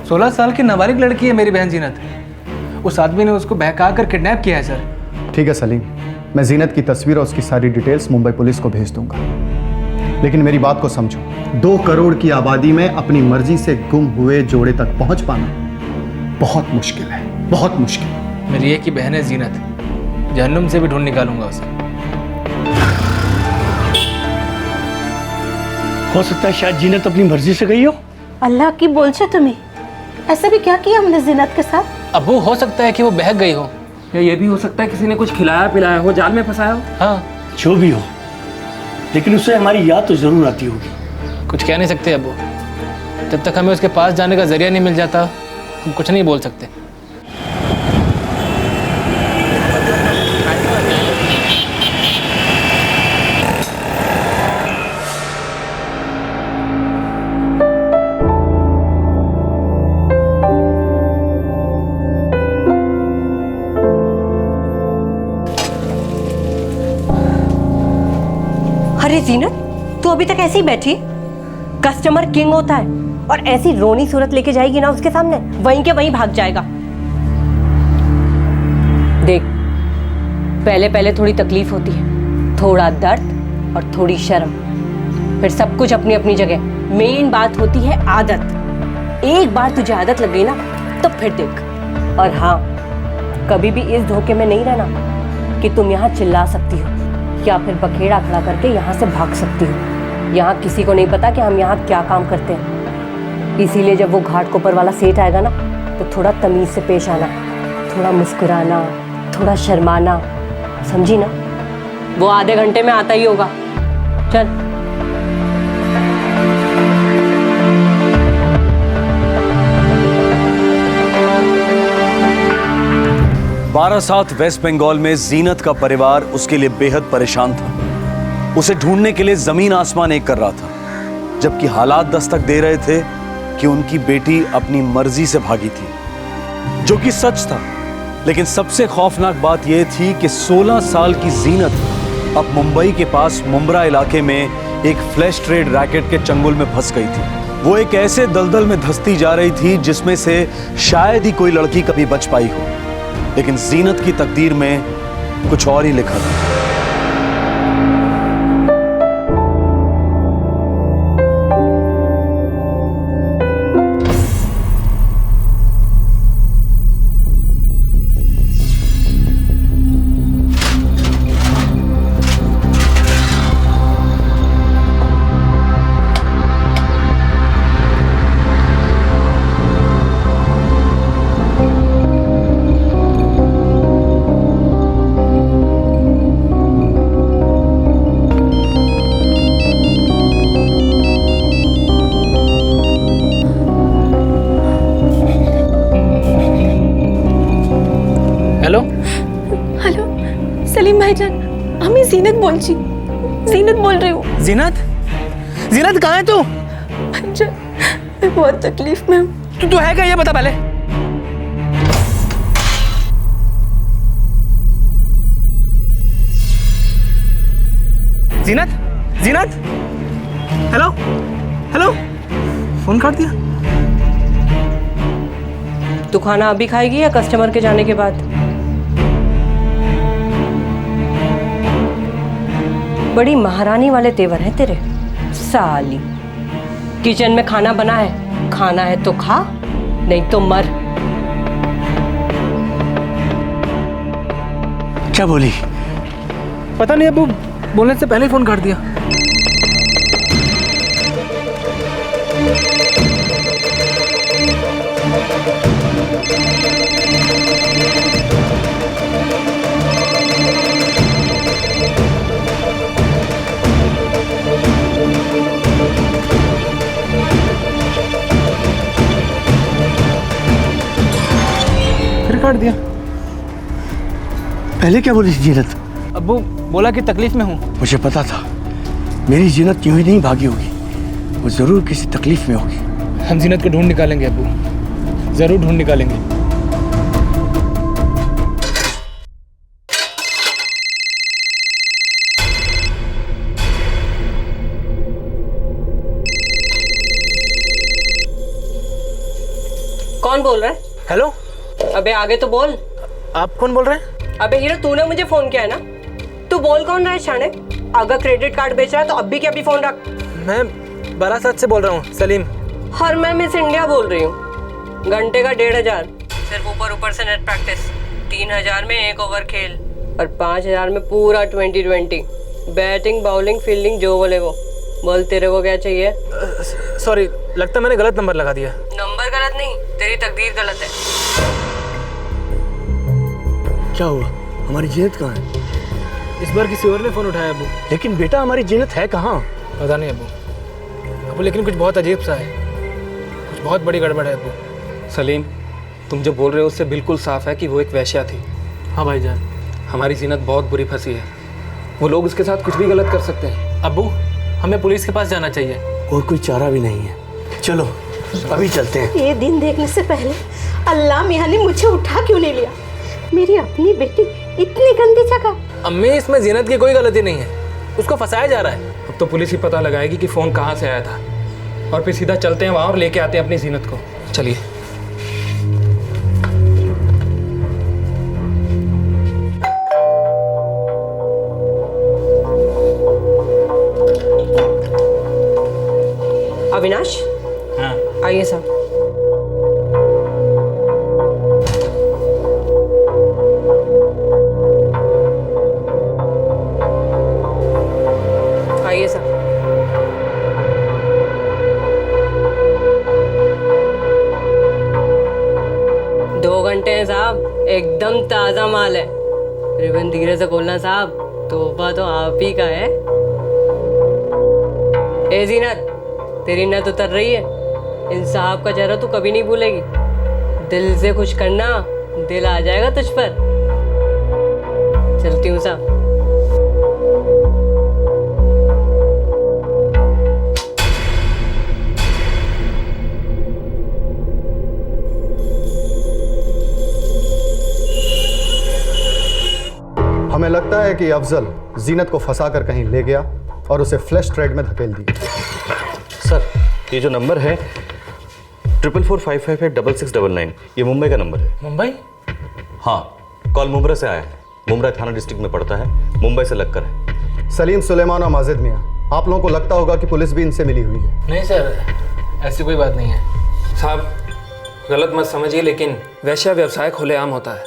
16 साल की नाबालिग लड़की है मेरी बहन जीनत, उस आदमी ने उसको बहका कर किडनैप किया है सर। ठीक है सलीम, मैं जीनत की तस्वीर और उसकी सारी डिटेल्स मुंबई पुलिस को भेज दूंगा, लेकिन मेरी बात को समझो। 2 करोड़ की आबादी में अपनी मर्जी से गुम हुए जोड़े तक पहुंच पाना बहुत मुश्किल है, बहुत मुश्किल। मेरी एक ही बहन है जीनत, जहन्नुम से भी ढूंढ निकालूंगा उसे। हो सकता है शायद जीनत अपनी मर्जी से गई हो। अल्लाह की बोल छे तुम्हें, ऐसा भी क्या किया हमने जीनत के साथ? अब वो हो सकता है कि वो बहक गई हो, या ये भी हो सकता है किसी ने कुछ खिलाया पिलाया हो, जाल में फंसाया हो। हाँ, जो भी हो, लेकिन उससे हमारी याद तो जरूर आती होगी। कुछ कह नहीं सकते अब वो, जब तक हमें उसके पास जाने का जरिया नहीं मिल जाता हम कुछ नहीं बोल सकते। अरे जीनत, तू अभी तक ऐसे ही बैठी? कस्टमर किंग होता है, और ऐसी रोनी सूरत लेके जाएगी ना उसके सामने, वहीं के वहीं भाग जाएगा। देख, पहले पहले थोड़ी तकलीफ होती है, थोड़ा दर्द और थोड़ी शर्म, फिर सब कुछ अपनी अपनी जगह। मेन बात होती है आदत। एक बार तुझे आदत लग गई ना तो फिर देख। और हाँ, कभी भी इस धोखे में नहीं रहना कि तुम यहाँ चिल्ला सकती हो या फिर बखेड़ा खड़ा करके यहाँ से भाग सकती हो। यहाँ किसी को नहीं पता कि हम यहाँ क्या काम करते हैं। इसीलिए जब वो घाटकोपर वाला सेठ आएगा ना तो थोड़ा तमीज से पेश आना, थोड़ा मुस्कुराना, थोड़ा शर्माना, समझी ना? वो आधे घंटे में आता ही होगा। चल। बारासात वेस्ट बंगाल में जीनत का परिवार उसके लिए बेहद परेशान था। उसे ढूंढने के लिए जमीन आसमान एक कर रहा था, जबकि हालात दस्तक दे रहे थे कि उनकी बेटी अपनी मर्जी से भागी थी, जो कि सच था। लेकिन सबसे खौफनाक बात यह थी कि 16 साल की जीनत अब मुंबई के पास मुंब्रा इलाके में एक फ्लैश ट्रेड रैकेट के चंगुल में फंस गई थी। वो एक ऐसे दलदल में धंसती जा रही थी जिसमें से शायद ही कोई लड़की कभी बच पाई हो। लेकिन जीनत की तकदीर में कुछ और ही लिखा था। सलीम भाईजान, আমি জিনাত বলছি। জিনাত बोल रही हूँ। जीनत, जीनत कहाँ है तू? भाईजान, मैं बहुत तकलीफ में हूँ। तू है क्या, ये बता पहले। जीनत, जीनत, हेलो, हेलो, फोन काट दिया। तू खाना अभी खाएगी या कस्टमर के जाने के बाद? बड़ी महारानी वाले तेवर हैं तेरे। साली, किचन में खाना बना है तो खा, नहीं तो मर। क्या बोली? पता नहीं अबू, बोलने से पहले ही फोन काट दिया। फिर काट दिया। पहले क्या बोली जीनत? अबू बोला कि तकलीफ में हूँ। मुझे पता था मेरी जीनत यूं ही नहीं भागी होगी, वो जरूर किसी तकलीफ में होगी। हम जीनत को ढूंढ निकालेंगे अबू, जरूर ढूंढ निकालेंगे। कौन बोल रहा है? हेलो। अबे आगे तो बोल। आप कौन बोल रहे हैं? अबे हीरो, तूने मुझे फोन किया है ना? तू बोल कौन रहा है शाने? अगर क्रेडिट कार्ड बेच रहा है तो अब भी क्या भी फोन रख। मैं बारासात से बोल रहा हूँ, सलीम। और मैं मिस इंडिया बोल रही हूँ। घंटे का 1500, सिर्फ ऊपर से नेट प्रैक्टिस। 3000 में 1 ओवर खेल और 5000 में पूरा 2020। बैटिंग, बाउलिंग, फील्डिंग, जो बोले वो बोल। तेरे को क्या चाहिए? सॉरी, लगता मैंने गलत नंबर लगा दिया। नंबर गलत नहीं, तेरी तकदीर गलत है। क्या हुआ? हमारी जीनत कहाँ है? इस बार किसी और ने फोन उठाया अबू। लेकिन बेटा हमारी जीनत है कहाँ? पता नहीं अबू, लेकिन कुछ बहुत अजीब सा है, कुछ बहुत बड़ी गड़बड़ है अबू। सलीम, तुम जो बोल रहे हो उससे बिल्कुल साफ है कि वो एक वेश्या थी। हाँ भाईजान, हमारी जीनत बहुत बुरी फंसी है। वो लोग उसके साथ कुछ भी गलत कर सकते हैं। अबू, हमें पुलिस के पास जाना चाहिए। और कोई चारा भी नहीं है। चलो अभी चलते हैं। ये दिन देखने से पहले अल्लाह मियां ने मुझे उठा क्यों नहीं लिया? मेरी अपनी बेटी इतनी गंदी जगह। अम्मी, इसमें जीनत की कोई गलती नहीं है, उसको फंसाया जा रहा है। अब तो पुलिस ही पता लगाएगी कि फ़ोन कहाँ से आया था, और फिर सीधा चलते हैं वहाँ और लेके आते हैं अपनी जीनत को। चलिए। अविनाश। हाँ। आइए साहब। आइए साहब। दो घंटे हैं साहब, एकदम ताज़ा माल है। रिबन धीरे से खोलना साहब, तोहफा तो आप ही का है। ए जीनत, तेरी नत उतर रही है। इन साहब का चेहरा तू कभी नहीं भूलेगी। दिल से खुश करना, दिल आ जाएगा तुझ पर। चलती हूँ साहब। हमें लगता है कि अफजल जीनत को फंसाकर कहीं ले गया और उसे फ्लैश ट्रेड में धकेल दिया। सर, ये जो नंबर है 4445586699, ये मुंबई का नंबर है। मुंबई? हाँ, कॉल मुंबई से आया है। मुंबई थाना डिस्ट्रिक्ट में पड़ता है, मुंबई से लगकर है। सलीम, सुलेमान और माजिद मियाँ, आप लोगों को लगता होगा कि पुलिस भी इनसे मिली हुई है। नहीं सर, ऐसी कोई बात नहीं है। साहब, गलत मत समझिए, लेकिन वैश्या व्यवसाय खुलेआम होता है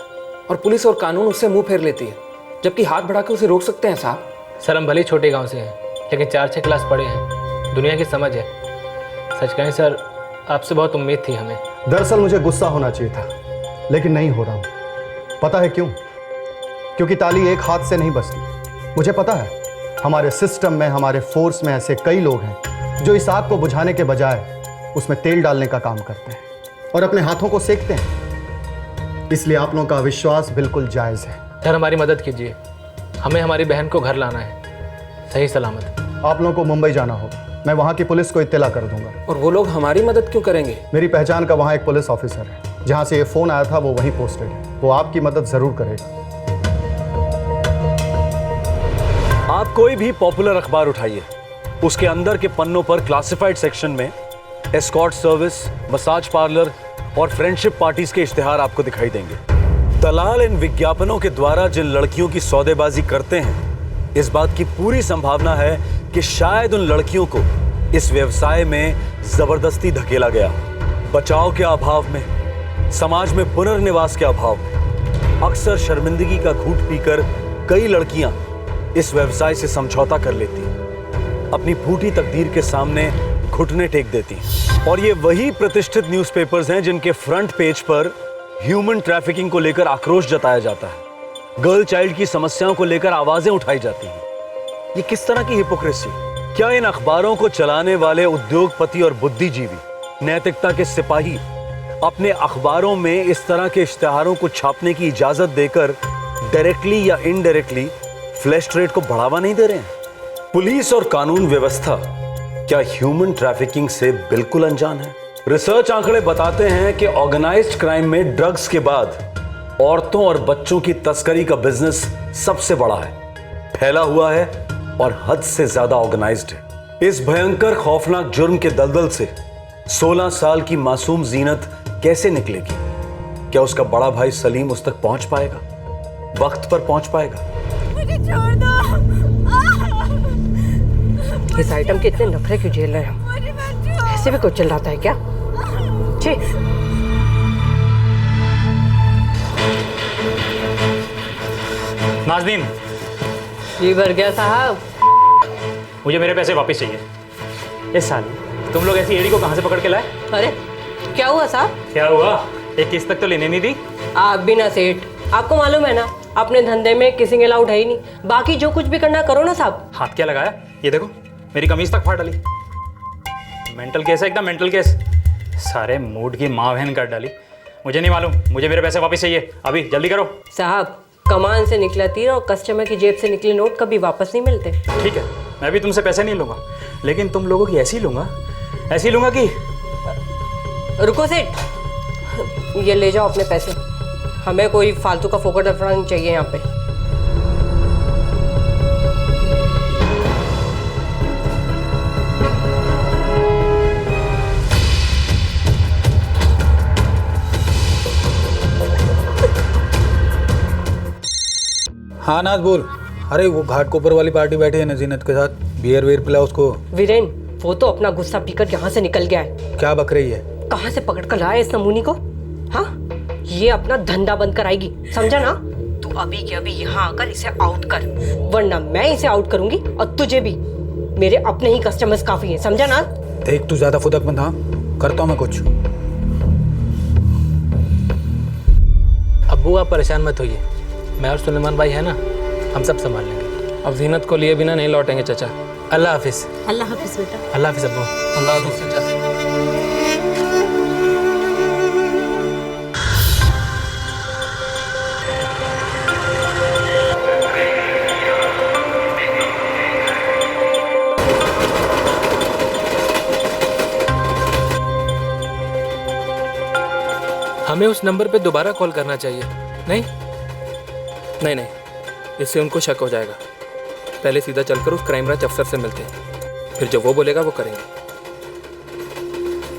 और पुलिस और कानून उससे मुंह फेर लेती है, जबकि हाथ बढ़ा के उसे रोक सकते हैं साहब। सर, हम भले छोटे गांव से हैं, लेकिन 4-6 क्लास पढ़े हैं, दुनिया की समझ है। सच कहें सर, आपसे बहुत उम्मीद थी हमें। दरअसल मुझे गुस्सा होना चाहिए था, लेकिन नहीं हो रहा हूँ। पता है क्यों? क्योंकि ताली एक हाथ से नहीं बजती। मुझे पता है हमारे सिस्टम में, हमारे फोर्स में ऐसे कई लोग हैं जो इस आग को बुझाने के बजाय उसमें तेल डालने का काम करते हैं और अपने हाथों को सेकते हैं। इसलिए आप लोगों का विश्वास बिल्कुल जायज़ है। सर, हमारी मदद कीजिए, हमें हमारी बहन को घर लाना है, सही सलामत। आप लोगों को मुंबई जाना होगा, मैं वहाँ की पुलिस को इत्तला कर दूंगा। और वो लोग हमारी मदद क्यों करेंगे? मेरी पहचान का वहाँ एक पुलिस ऑफिसर है, जहाँ से ये फ़ोन आया था वो वहीं पोस्टेड है, वो आपकी मदद ज़रूर करेगा। आप कोई भी पॉपुलर अखबार उठाइए, उसके अंदर के पन्नों पर क्लासिफाइड सेक्शन में एस्कॉर्ट सर्विस, मसाज पार्लर और फ्रेंडशिप पार्टीज के इश्तिहार आपको दिखाई देंगे। दलाल इन विज्ञापनों के द्वारा जिन लड़कियों की सौदेबाजी करते हैं, इस बात की पूरी संभावना है कि शायद उन लड़कियों को इस व्यवसाय में जबरदस्ती धकेला गया। बचाव के अभाव में, समाज में पुनर्निवास के अभाव में अक्सर शर्मिंदगी का घूंट पीकर कई लड़कियां इस व्यवसाय से समझौता कर लेती हैं, अपनी फूटी तकदीर के सामने घुटने टेक देती हैं। और ये वही प्रतिष्ठित न्यूज़पेपर्स हैं जिनके फ्रंट पेज पर ह्यूमन ट्रैफिकिंग को लेकर आक्रोश जताया जाता है, गर्ल चाइल्ड की समस्याओं को लेकर आवाजें उठाई जाती हैं। ये किस तरह की हिपोक्रेसी? क्या इन अखबारों को चलाने वाले उद्योगपति और बुद्धिजीवी, नैतिकता के सिपाही अपने अखबारों में इस तरह के इश्तिहारों को छापने की इजाजत देकर डायरेक्टली या इनडायरेक्टली फ्लैश ट्रेड को बढ़ावा नहीं दे रहे हैं? पुलिस और कानून व्यवस्था क्या ह्यूमन ट्रैफिकिंग से बिल्कुल अनजान है? रिसर्च आंकड़े बताते हैं कि ऑर्गेनाइज्ड क्राइम में ड्रग्स के बाद औरतों और बच्चों की तस्करी का बिजनेस सबसे बड़ा है, फैला हुआ है और हद से ज्यादा ऑर्गेनाइज्ड है। इस भयंकर खौफनाक जुर्म के दलदल से 16 साल की मासूम जीनत कैसे निकलेगी? क्या उसका बड़ा भाई सलीम उस तक पहुंच पाएगा, वक्त पर पहुंच पाएगा? मुझे छोड़ दो। इस आइटम के इतने नखरे क्यों झेल रहे हैं हम? ऐसे भी कुछ चिल्लाता है क्या? छी। नाज़नीन। जी बरगया साहब, मुझे मेरे पैसे वापस चाहिए। इस साल तुम लोग ऐसी एड़ी को कहाँ से पकड़ के लाए? अरे क्या हुआ साहब? क्या हुआ? एक किस्त तक तो लेने नहीं दी। आप भी ना सेठ, आपको मालूम है ना अपने धंधे में किसिंग अलाउड है ही नहीं। बाकी जो कुछ भी करना करो ना साहब। हाथ क्या लगाया? ये देखो मेरी कमीज तक फाड़ डाली। मेंटल केस है, एकदम मेंटल केस। सारे मूड की माँ बहन कर डाली। मुझे नहीं मालूम, मुझे मेरे पैसे वापस चाहिए अभी, जल्दी करो। साहब कमान से निकला तीर और कस्टमर की जेब से निकले नोट कभी वापस नहीं मिलते। ठीक है, मैं भी तुमसे पैसे नहीं लूंगा, लेकिन तुम लोगों की ऐसी लूंगा कि। रुको सेठ, ये ले जाओ अपने पैसे। हमें कोई फालतू का फोकट अफड़ा नहीं चाहिए यहाँ पे। हाँ नाज बोल। अरे वो घाट कोपर वाली पार्टी बैठी है ना जीनत के साथ, बियर वेयर पिला उसको। वीरेन, वो तो अपना गुस्सा पीकर यहाँ से निकल गया है। क्या बक रही है? कहाँ से पकड़ कर लाया इस नमूनी को? हाँ, ये अपना धंधा बंद कराएगी, समझा ना? तू अभी के अभी यहाँ आकर इसे आउट कर, वरना मैं इसे आउट करूंगी और तुझे भी। मेरे अपने ही कस्टमर्स काफी हैं, समझा ना? देख तू ज्यादा फुदक मत, हाँ करता हूँ मैं कुछ। अब्बू आप परेशान मत होइए, मैं और सुलेमान भाई है ना, हम सब संभाल लेंगे। अब जीनत को लिए बिना नहीं लौटेंगे चाचा। अल्लाह हाफिज। अल्लाह हाफिज बेटा। अल्लाह हाफिज अब्बू। अल्लाह हाफिज चाचा। हमें उस नंबर पे दोबारा कॉल करना चाहिए। नहीं नहीं नहीं, इससे उनको शक हो जाएगा। पहले सीधा चलकर उस क्राइम ब्रांच अफसर से मिलते हैं, फिर जो वो बोलेगा वो करेंगे।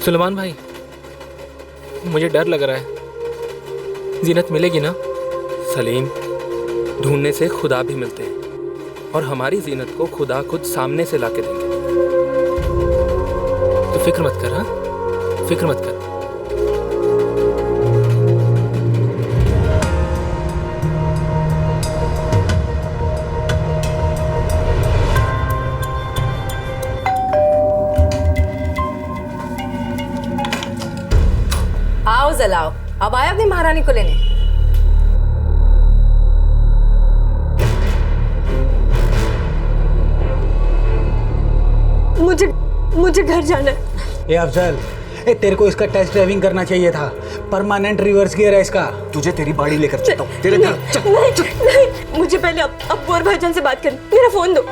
सुलेमान भाई, मुझे डर लग रहा है। जीनत मिलेगी ना? सलीम, ढूंढने से खुदा भी मिलते हैं और हमारी जीनत को खुदा खुद सामने से लाके देंगे। तो फिक्र मत कर, हाँ फिक्र मत कर। आओ जलाओ, अब आया अपनी महारानी को लेने। मुझे घर जाना है। ये अफजल, ए तेरे को इसका टेस्ट ड्राइविंग करना चाहिए था। परमानेंट रिवर्स गियर है इसका। तुझे तेरी बाड़ी लेकर चलता हूँ। तेरे नहीं, मुझे पहले अप्पू और भाईजान से बात करनी। मेरा फोन दो।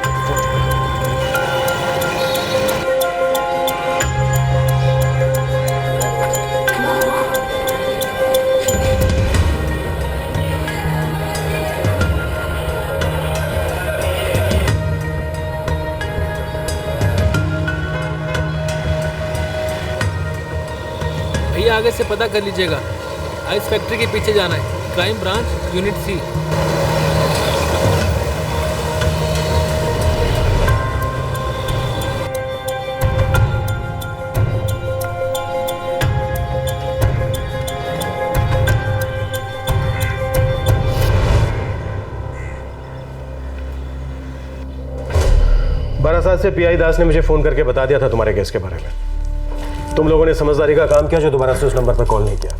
भैया आगे से पता कर लीजिएगा, आइस फैक्ट्री के पीछे जाना है, crime branch unit C. Barasat से पीआई दास ने मुझे फोन करके बता दिया था तुम्हारे केस के बारे में। तुम लोगों ने समझदारी का काम किया जो दोबारा से उस नंबर पर कॉल नहीं किया,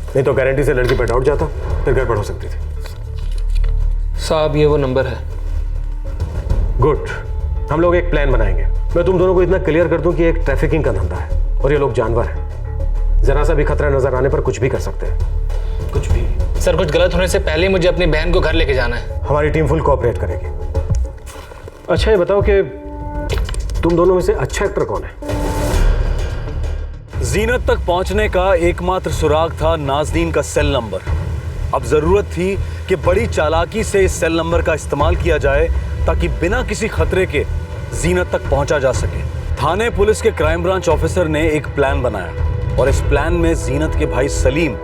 नहीं तो गारंटी से लड़की पर डाउट जाता, फिर गड़बड़ हो सकती थी। साहब ये वो नंबर है। गुड, हम लोग एक प्लान बनाएंगे। मैं तुम दोनों को इतना क्लियर कर दूं कि एक ट्रैफिकिंग का धंधा है और ये लोग जानवर हैं, जरा सा भी खतरा नजर आने पर कुछ भी कर सकते हैं। कुछ भी सर, कुछ गलत होने से पहले ही मुझे अपनी बहन को घर लेके जाना है। हमारी टीम फुल कोऑपरेट करेगी। अच्छा ये बताओ कि तुम दोनों में से अच्छा एक्टर कौन है? जीनत तक पहुंचने का एकमात्र सुराग था नाज़नीन का सेल नंबर। अब जरूरत थी कि बड़ी चालाकी से इस सेल नंबर का इस्तेमाल किया जाए ताकि बिना किसी खतरे के जीनत तक पहुंचा जा सके। थाने पुलिस के क्राइम ब्रांच ऑफिसर ने एक प्लान बनाया और इस प्लान में जीनत के भाई सलीम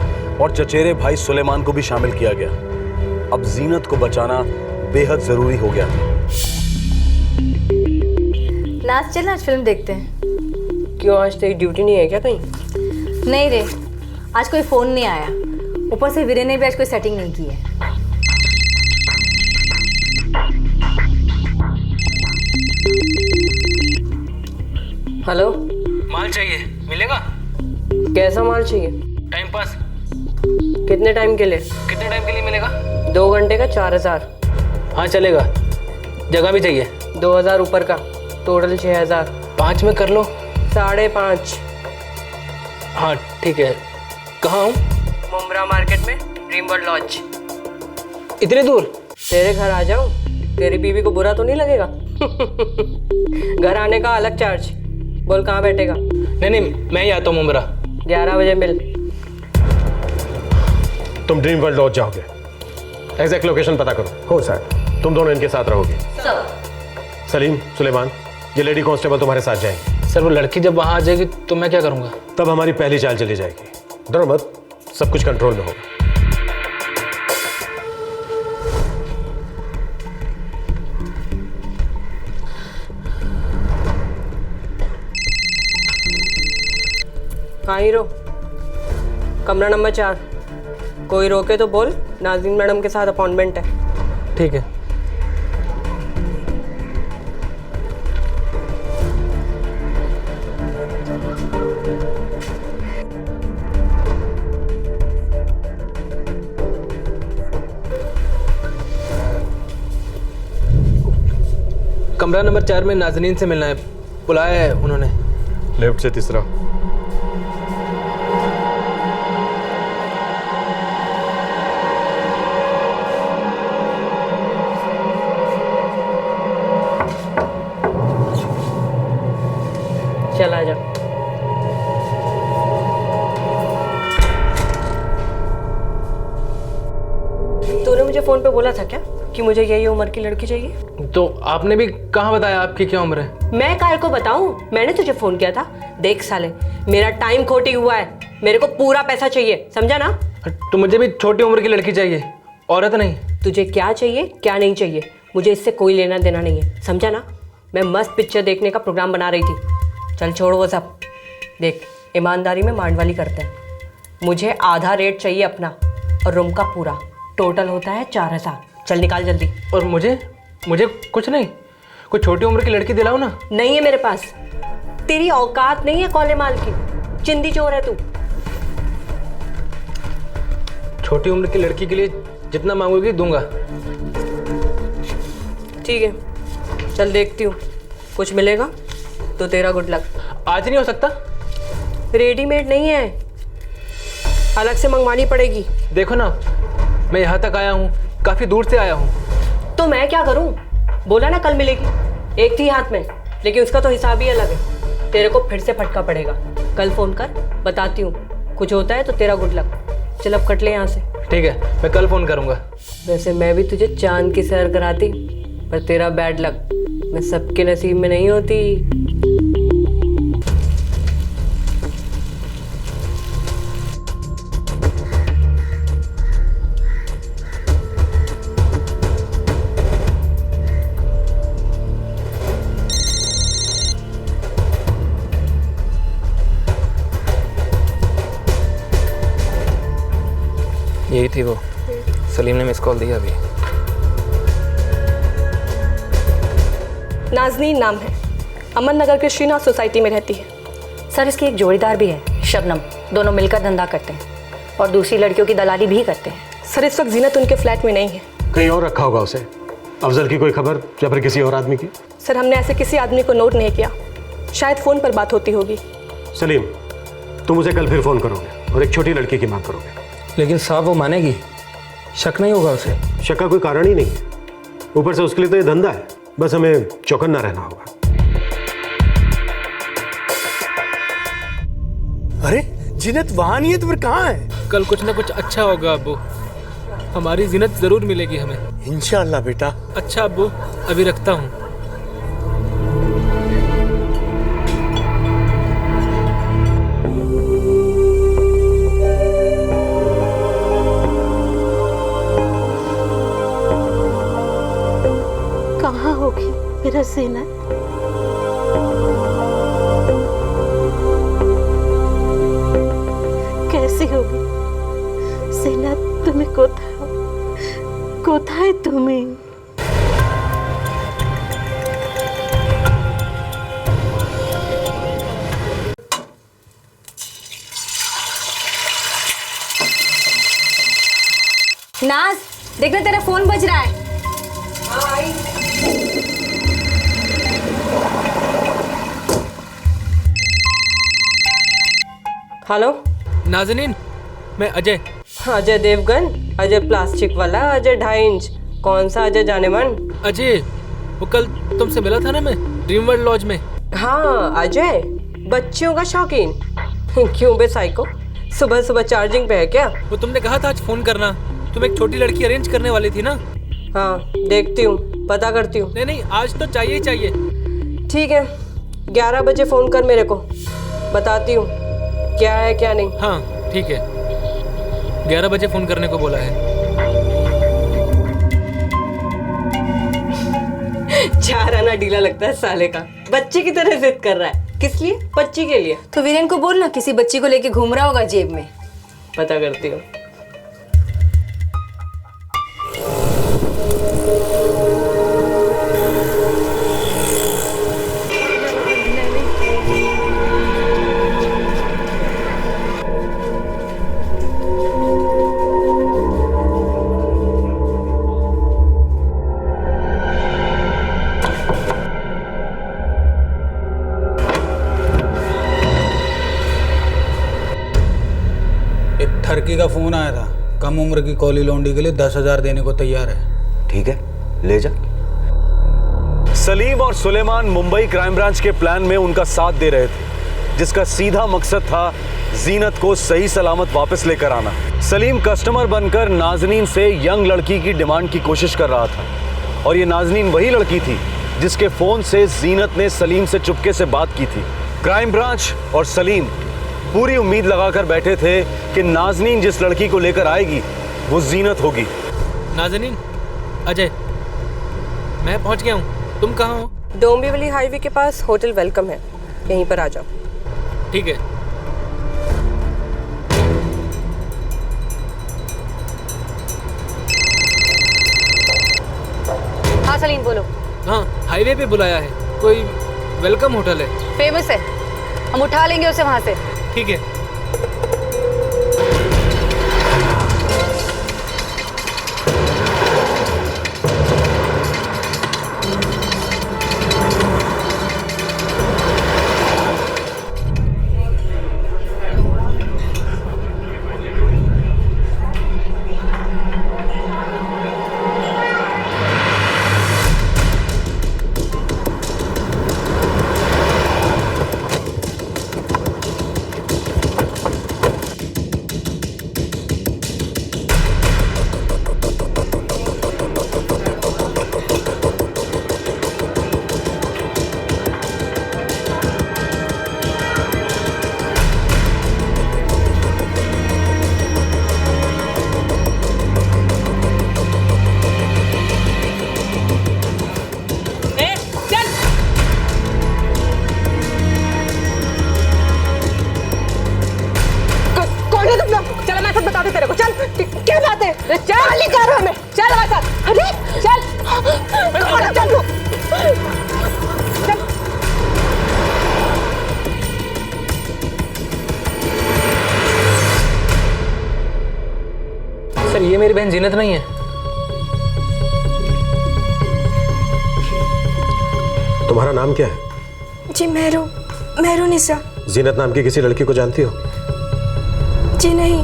और चचेरे भाई सुलेमान को भी शामिल किया गया। अब जीनत को बचाना बेहद जरूरी हो गया था। नाच चल, आज फिल्म देखते हैं। क्यों, आज तेरी ड्यूटी नहीं है क्या कहीं? नहीं रे, आज कोई फोन नहीं आया। ऊपर से वीरे ने भी आज कोई सेटिंग नहीं की है। हेलो, माल चाहिए, मिलेगा? कैसा माल चाहिए? Time pass. कितने टाइम के लिए? कितने टाइम के लिए मिलेगा? 2 घंटे का 4000। हाँ चलेगा। जगह भी चाहिए? 2000 ऊपर का, टोटल 6000। 5 में कर लो। 5.5। हाँ ठीक है। कहाँ हूँ? मुंब्रा मार्केट में, ड्रीम वर्ल्ड लॉज। इतने दूर? तेरे घर आ जाऊं? तेरी बीवी को बुरा तो नहीं लगेगा? घर आने का अलग चार्ज। बोल कहाँ बैठेगा? नहीं, मैं ही आता हूँ मुंब्रा। 11 बजे मिल। तुम ड्रीम वर्ल्ड लॉज जाओगे, एग्जैक्ट लोकेशन पता करो। हो सर, तुम दोनों इनके साथ रहोगे। सलीम, सुलेमान, ये लेडी कांस्टेबल तुम्हारे साथ जाएंगे। सर वो लड़की जब वहाँ आ जाएगी तो मैं क्या करूँगा? तब हमारी पहली चाल चली जाएगी। डरो मत, सब कुछ कंट्रोल में होगा। हाँ हीरो, कमरा नंबर 4। कोई रोके तो बोल, नाज़नीन मैडम के साथ अपॉइंटमेंट है। ठीक है। कमरा नंबर 4 में नाज़नीन से मिलना है, बुलाया है उन्होंने। लेफ्ट से तीसरा। चल आ जा। तूने मुझे फोन पे बोला था क्या कि मुझे यही उम्र की लड़की चाहिए? तो आपने भी कहाँ बताया आपकी क्या उम्र है? मैं काहे को बताऊं? मैंने तुझे फोन किया था। देख साले, मेरा टाइम खोटी हुआ है, मेरे को पूरा पैसा चाहिए, समझा ना? तो मुझे भी छोटी उम्र की लड़की चाहिए, औरत नहीं। तुझे क्या चाहिए क्या नहीं चाहिए, मुझे इससे कोई लेना देना नहीं है, समझा ना? मैं मस्त पिक्चर देखने का प्रोग्राम बना रही थी। चल छोड़ वो सब। देख, ईमानदारी में मांडवाली करते हैं। मुझे आधा रेट चाहिए अपना, और रूम का पूरा। टोटल होता है 4000। चल निकाल जल्दी। और मुझे कुछ नहीं? कोई छोटी उम्र की लड़की दिलाओ ना। नहीं है मेरे पास। तेरी औकात नहीं है कौले माल की, चिंदी चोर है तू। छोटी उम्र की लड़की के लिए जितना मांगोगी दूंगा। ठीक है, चल देखती हूँ, कुछ मिलेगा तो तेरा गुड लक। आज नहीं हो सकता? रेडीमेड नहीं है, अलग से मंगवानी पड़ेगी। देखो ना, मैं यहाँ तक आया हूँ, काफ़ी दूर से आया हूँ। तो मैं क्या करूँ? बोला ना कल मिलेगी। एक थी हाथ में, लेकिन उसका तो हिसाब ही अलग है। तेरे को फिर से फटका पड़ेगा। कल फ़ोन कर, बताती हूँ। कुछ होता है तो तेरा गुड लक। चल अब कट ले यहाँ से। ठीक है, मैं कल फ़ोन करूँगा। वैसे मैं भी तुझे चांद की सैर कराती, पर तेरा बैड लक मैं सबके नसीब में नहीं होती। यही थी वो, सलीम ने मिस कॉल दिया अभी। नाज़नीन नाम है, अमन नगर के श्रीनाथ सोसाइटी में रहती है। सर इसकी एक जोड़ीदार भी है, शबनम। दोनों मिलकर धंधा करते हैं और दूसरी लड़कियों की दलाली भी करते हैं। सर इस वक्त जीनत उनके फ्लैट में नहीं है। कहीं और रखा होगा उसे। अफजल की कोई खबर या फिर किसी और आदमी की? सर हमने ऐसे किसी आदमी को नोट नहीं किया, शायद फ़ोन पर बात होती होगी। सलीम, तुम उसे कल फिर फोन करोगे और एक छोटी लड़की की मांग करोगे। लेकिन साहब वो मानेगी? शक नहीं होगा उसे? शक का कोई कारण ही नहीं है। ऊपर से उसके लिए तो ये धंधा है, बस हमें चौकन्ना रहना होगा। अरे जीनत वहां नहीं है तो फिर कहाँ है? कल कुछ ना कुछ अच्छा होगा अब्बू, हमारी जीनत जरूर मिलेगी हमें। इंशाअल्लाह बेटा। अच्छा अब्बू, अभी रखता हूँ। कहाँ होगी मेरा जीनत? कैसी होगी जीनत? तुम्हें कोথায় তুমি? नाज, देखना तेरा फोन बज रहा है। हेलो नाज़नीन, मैं अजय। अजय देवगन? अजय प्लास्टिक वाला, अजय 2.5 इंच? कौन सा अजय जाने मन? अजय, वो कल तुमसे मिला था ना मैं ड्रीम वर्ल्ड लॉज में। हाँ अजय, बच्चियों का शौकीन। क्यों बे साइको, सुबह सुबह चार्जिंग पे है क्या? वो तुमने कहा था आज फोन करना, तुम एक छोटी लड़की अरेंज करने वाली थी ना? हाँ देखती हूँ, पता करती हूँ। नहीं आज तो चाहिए ही चाहिए। ठीक है, 11 बजे फ़ोन कर मेरे को, बताती हूँ क्या है क्या नहीं। हाँ ठीक है, 11 बजे फ़ोन करने को बोला है। चार आना ढीला लगता है साले का, बच्चे की तरह जिद कर रहा है। किस लिए? बच्ची के लिए। तो वीरेन को बोल ना, किसी बच्ची को लेके घूम रहा होगा जेब में। पता करती हूँ। ठरकी का फोन आया था, कम उम्र की कॉली लौंडी के लिए 10,000 देने को तैयार है। ठीक है, ले जा। सलीम और सुलेमान मुंबई क्राइम ब्रांच के प्लान में उनका साथ दे रहे थे, जिसका सीधा मकसद था जीनत को सही सलामत वापस लेकर आना। सलीम कस्टमर बनकर नाज़नीन से यंग लड़की की डिमांड की कोशिश कर रहा था, और ये नाज़नीन वही लड़की थी जिसके फोन से जीनत ने सलीम से चुपके से बात की थी। क्राइम ब्रांच और सलीम पूरी उम्मीद लगाकर बैठे थे कि नाज़नीन जिस लड़की को लेकर आएगी वो जीनत होगी। नाज़नीन, अजय, मैं पहुंच गया हूं, तुम कहाँ हो? डोंबिवली हाईवे के पास होटल वेलकम है, यहीं पर आ जाओ। ठीक है। हाँ सलीम बोलो। हाँ, हाईवे पे बुलाया है, कोई वेलकम होटल है, फेमस है, हम उठा लेंगे उसे वहां से। ठीक है। ये मेरी बहन जीनत नहीं है? तुम्हारा नाम क्या है? जी मेहरू निशा। जीनत नाम की किसी लड़की को जानती हो? जी नहीं।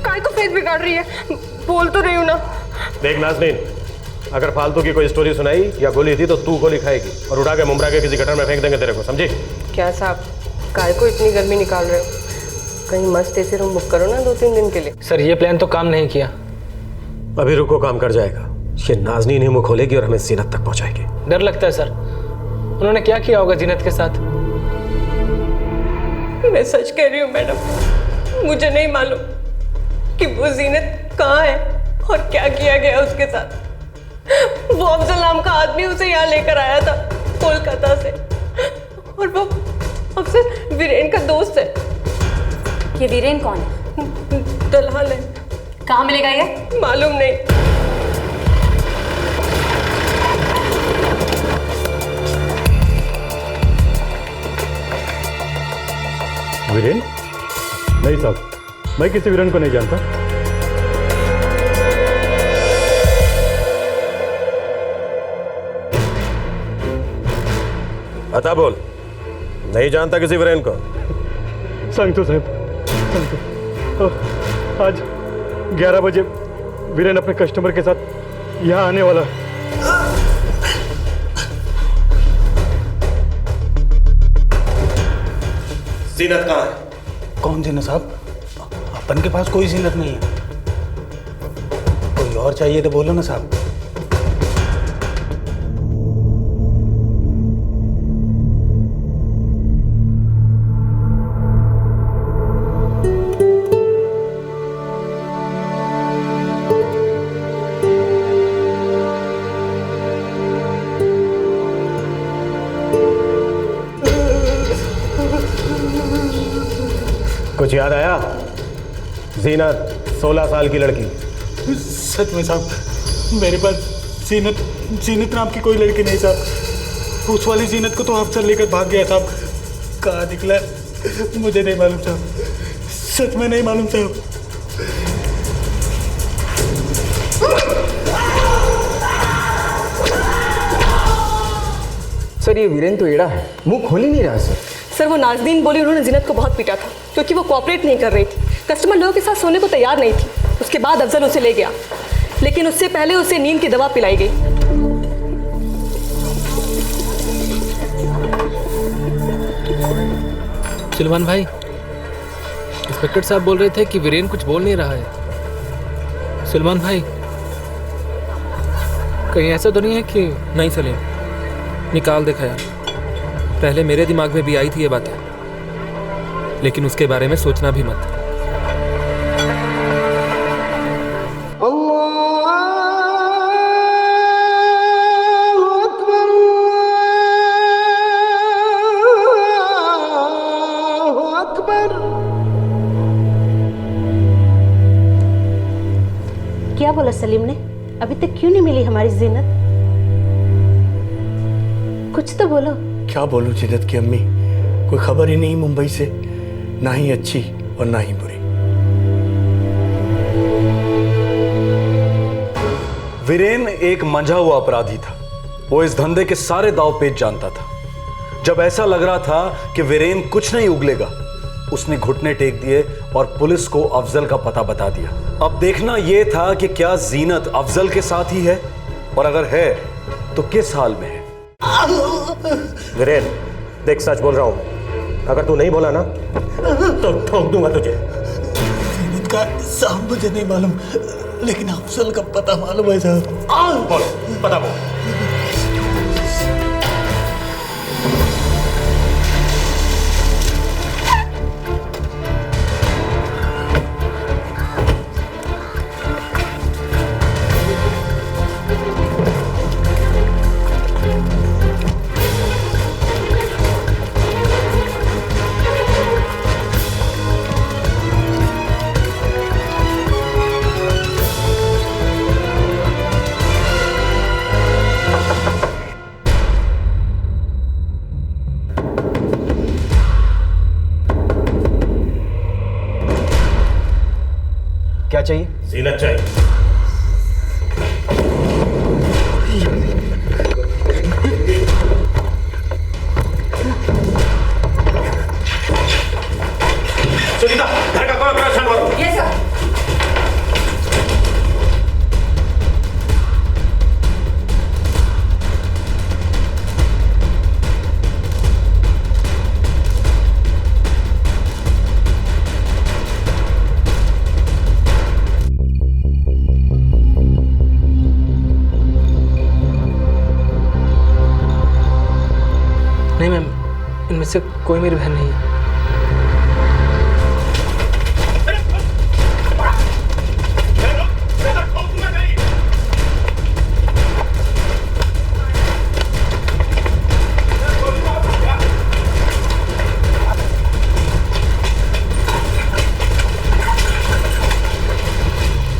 काय को फेस बिगाड़ रही है? बोल तो रही हूँ ना। देख नाज़नीन, अगर फालतू की कोई स्टोरी सुनाई या गोली थी तो तू गोली खाएगी और उठा के मुमरा के किसी गटर में फेंक देंगे तेरे को, समझी? क्या साहब, काय को इतनी गर्मी निकाल रहे हो? कहीं मस्त ऐसे रूम बुक करो ना 2-3 दिन के लिए। सर ये प्लान तो काम नहीं किया। अभी रुको, काम कर जाएगा। ये नाज़नीन ही मुंह खोलेगी और हमें जीनत तक पहुंचाएगी। डर लगता है सर, उन्होंने क्या किया होगा जीनत के साथ? मैं सच कह रही हूँ मैडम, मुझे नहीं मालूम कि वो जीनत कहाँ है और क्या किया गया उसके साथ। वो अफजल नाम का आदमी उसे यहाँ लेकर आया था कोलकाता से, और वो अफजल वीरेन का दोस्त है। ये वीरेन कौन है? दलाल है। कहाँ मिलेगा ये? मालूम नहीं। वीरेन? नहीं साहब, मैं किसी वीरेन को नहीं जानता। बता बोल, नहीं जानता किसी वीरेन को? सांगतो साहब, सांगतो। आज 11 बजे वीरेन अपने कस्टमर के साथ यहाँ आने वाला है। जीनत कहाँ है? कौन जीनत साहब? अपन के पास कोई जीनत नहीं है। कोई और चाहिए तो बोलो ना साहब। कुछ याद आया? जीनत 16 साल की लड़की। सच में साहब, मेरे पास जीनत नाम की कोई लड़की नहीं साहब। उस वाली जीनत को तो अफसर लेकर भाग गया साहब। कहाँ निकला मुझे नहीं मालूम साहब, सच में नहीं मालूम साहब। सर ये वीरेन तो एड़ा है, मुंह खोल ही नहीं रहा सर। सर वो नाज़नीन बोली उन्होंने जीनत को बहुत पीटा था क्योंकि वो कोऑपरेट नहीं कर रही थी, कस्टमर लोगों के साथ सोने को तैयार नहीं थी। उसके बाद अफजल उसे ले गया, लेकिन उससे पहले उसे नींद की दवा पिलाई गई। सुलेमान भाई, इंस्पेक्टर साहब बोल रहे थे कि वीरेन कुछ बोल नहीं रहा है। सुलेमान भाई, कहीं ऐसा तो नहीं है कि? नहीं सलीम, निकाल देखा यार। पहले मेरे दिमाग में भी आई थी ये बातें, लेकिन उसके बारे में सोचना भी मत। क्या बोला सलीम ने? अभी तक क्यों नहीं मिली हमारी जीनत? कुछ तो बोलो। क्या बोलूं जीनत की अम्मी, कोई खबर ही नहीं मुंबई से, ना ही अच्छी और ना ही बुरी। वीरेन एक मंझा हुआ अपराधी था। वो इस धंधे के सारे दाव पेच जानता था। जब ऐसा लग रहा था कि वीरेन कुछ नहीं उगलेगा, उसने घुटने टेक दिए और पुलिस को अफजल का पता बता दिया। अब देखना यह था कि क्या जीनत अफजल के साथ ही है, और अगर है तो किस हाल में है। वीरेन देख, सच बोल रहा हूं, अगर तू नहीं बोला ना तो ठोक दूंगा तुझे। जीनत का साहब मुझे नहीं मालूम, लेकिन अफजल का पता मालूम है साहब। बोल, पता बोल। क्या चाहिए? जीनत चाहिए। सुनीता, घर का कोई ऑपरेशन मारो। Yes sir. नहीं मैम, इनमें से कोई मेरी बहन नहीं है।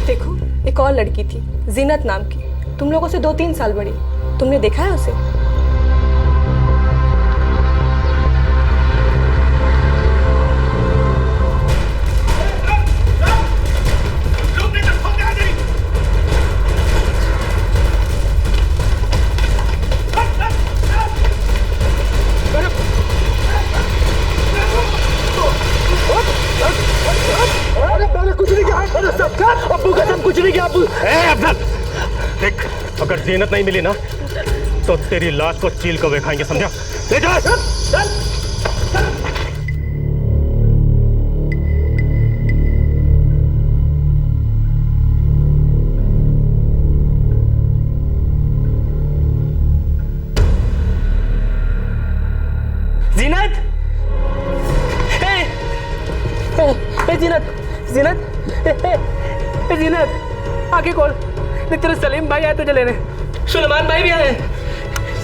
देखो, एक और लड़की थी जीनत नाम की, तुम लोगों से 2-3 साल बड़ी। तुमने देखा है उसे? देख, अगर जीनत नहीं मिली ना तो तेरी लाश को चील को खाएंगे, समझा? ले जा। जीनत, जीनत, जीनत, जीनत, आगे खोल। देख तेरे सलीम भाई आए तुझे लेने, सुलेमान भाई भी आए।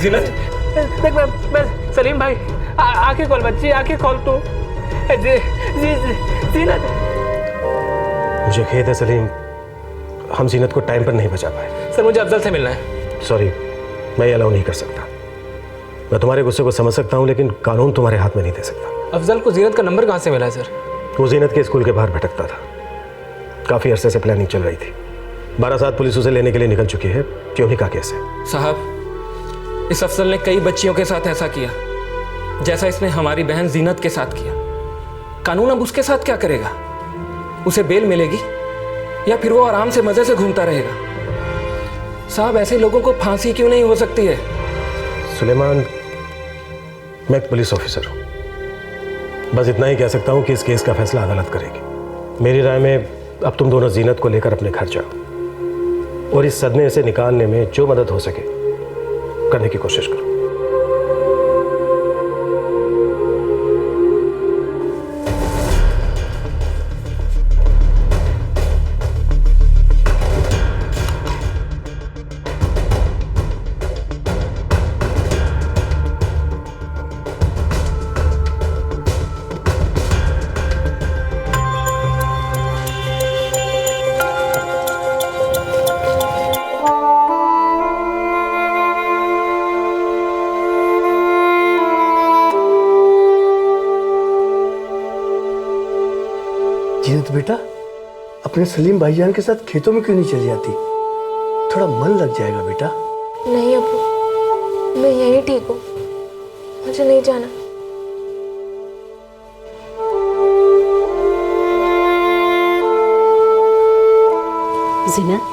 जीनत, देख मैं सलीम भाई, आंखें खोल बच्ची, आंखें खोल तू। जीनत। मुझे खेद है सलीम, हम जीनत को टाइम पर नहीं बचा पाए। सर मुझे अफजल से मिलना है। सॉरी, मैं ये अलाउ नहीं कर सकता। मैं तुम्हारे गुस्से को समझ सकता हूँ, लेकिन कानून तुम्हारे हाथ में नहीं दे सकता। अफजल को जीनत का नंबर कहाँ से मिला है सर? वो जीनत के स्कूल के बाहर भटकता था, काफी अरसे से प्लानिंग चल रही थी। 12 पुलिस उसे लेने के लिए निकल चुकी है। क्यों नहीं का केस है साहब, इस अफजल ने कई बच्चियों के साथ ऐसा किया जैसा इसने हमारी बहन जीनत के साथ किया। कानून अब उसके साथ क्या करेगा? उसे बेल मिलेगी या फिर वो आराम से मजे से घूमता रहेगा? साहब, ऐसे लोगों को फांसी क्यों नहीं हो सकती है? सुलेमान, मैं एक पुलिस ऑफिसर हूं, बस इतना ही कह सकता हूं कि इस केस का फैसला अदालत करेगी। मेरी राय में अब तुम दोनों जीनत को लेकर अपने घर जाओ और इस सदमे से निकालने में जो मदद हो सके करने की कोशिश करो। जीनत बेटा, अपने सलीम भाईजान के साथ खेतों में क्यों नहीं चली जाती? थोड़ा मन लग जाएगा बेटा। नहीं अब्बू, मैं यहीं ठीक हूँ, मुझे नहीं जाना। जीनत,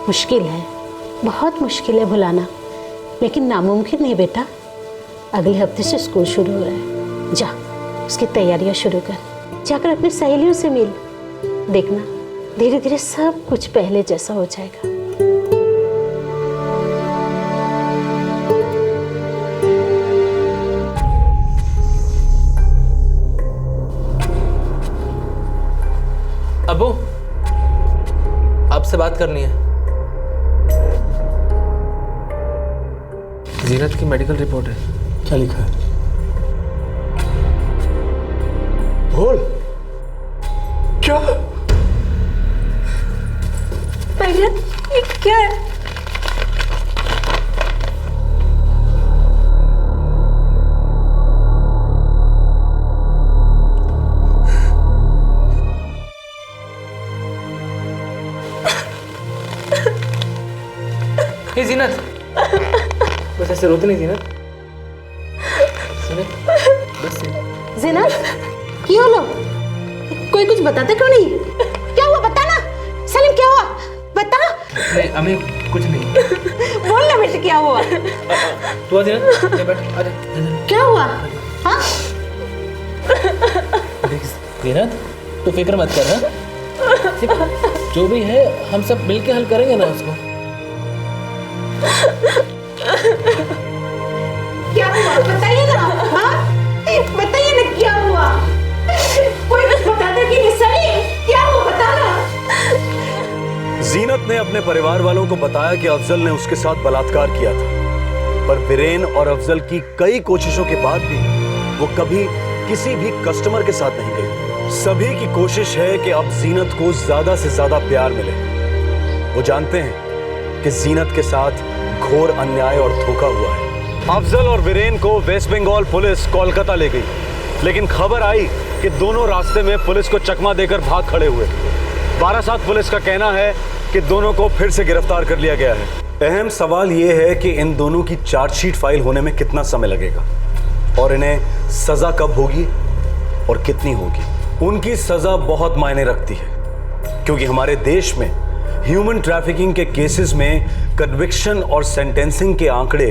मुश्किल है, बहुत मुश्किल है भुलाना, लेकिन नामुमकिन नहीं बेटा। अगले हफ्ते से स्कूल शुरू हो रहा है, जा उसकी तैयारियां शुरू कर, जाकर अपनी सहेलियों से मिल। देखना धीरे धीरे सब कुछ पहले जैसा हो जाएगा। अब्बू, आपसे बात करनी है। जीनत की मेडिकल रिपोर्ट है। क्या लिखा है? बोल। क्या? ये क्या है? ऐसे रोते नहीं जीनत। जीनत क्या हुआ? कोई कुछ बताते क्यों नहीं? क्या हुआ बता ना। सलीम क्या हुआ बता। नहीं अम्मी कुछ नहीं। बोल ना बेटे क्या हुआ? तू आ जीनत, ये बैठ, आ जा। क्या हुआ? हाँ जीनत तू फिक्र मत कर ना, जो भी है हम सब मिलके हल करेंगे ना उसको। क्या हुआ बताइए ना। हाँ बताइए ना क्या हुआ? कोई कुछ बताता कि नहीं? सलीम क्या हुआ बताना। जीनत ने अपने परिवार वालों को बताया कि अफजल ने उसके साथ बलात्कार किया था, पर वीरेन और अफजल की कई कोशिशों के बाद भी वो कभी किसी भी कस्टमर के साथ नहीं गई। सभी की कोशिश है कि अब जीनत को ज्यादा से ज्यादा प्यार मिले। वो जानते हैं कि जीनत के साथ घोर अन्याय और धोखा हुआ है। अफजल और वीरेन को वेस्ट बंगाल पुलिस कोलकाता ले गई, लेकिन खबर आई कि दोनों रास्ते में पुलिस को चकमा देकर भाग खड़े हुए। बारासात पुलिस का कहना है कि दोनों को फिर से गिरफ्तार कर लिया गया है। अहम सवाल यह है कि इन दोनों की चार्जशीट फाइल होने में कितना समय लगेगा और इन्हें सजा कब होगी और कितनी होगी। उनकी सजा बहुत मायने रखती है, क्योंकि हमारे देश में ह्यूमन ट्रैफिकिंग के केसेस में कन्विक्शन और सेंटेंसिंग के आंकड़े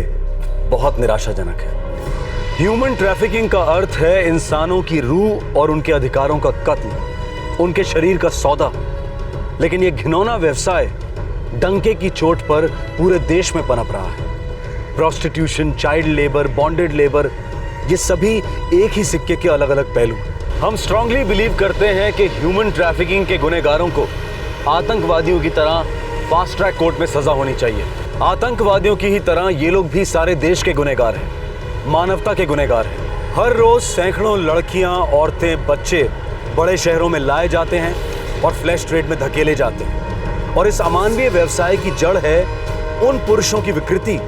बहुत निराशाजनक है। ह्यूमन ट्रैफिकिंग का अर्थ है इंसानों की रूह और उनके अधिकारों का कत्ल, उनके शरीर का सौदा। लेकिन यह घिनौना व्यवसाय डंके की चोट पर पूरे देश में पनप रहा है। Prostitution, child labour, bonded labour, ये सभी एक ही सिक्के के अलग अलग पहलू। हम स्ट्रांगली बिलीव करते हैं कि ह्यूमन ट्रैफिकिंग के गुनहगारों को आतंकवादियों की तरह फास्ट ट्रैक कोर्ट में सजा होनी चाहिए। आतंकवादियों की ही तरह ये लोग भी सारे देश के गुनहगार हैं, मानवता के गुनहगार हैं। हर रोज सैकड़ों लड़कियां, औरतें, बच्चे बड़े शहरों में लाए जाते हैं और फ्लैश ट्रेड में धकेले जाते हैं। और इस अमानवीय व्यवसाय की जड़ है उन पुरुषों की विकृति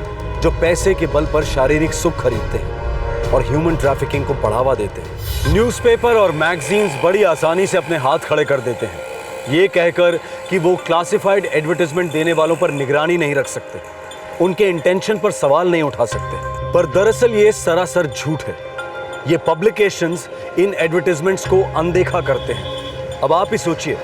जो पैसे के बल पर शारीरिक सुख खरीदते हैं और ह्यूमन ट्रैफिकिंग को बढ़ावा देते हैं। न्यूज़पेपर और मैगजीन्स बड़ी आसानी से अपने हाथ खड़े कर देते हैं, ये कहकर कि वो क्लासिफाइड एडवर्टाइजमेंट देने वालों पर निगरानी नहीं रख सकते, उनके इंटेंशन पर सवाल नहीं उठा सकते। पर दरअसल ये सरासर झूठ है। ये पब्लिकेशंस इन एडवर्टाइजमेंट्स को अनदेखा करते हैं। अब आप ही सोचिए,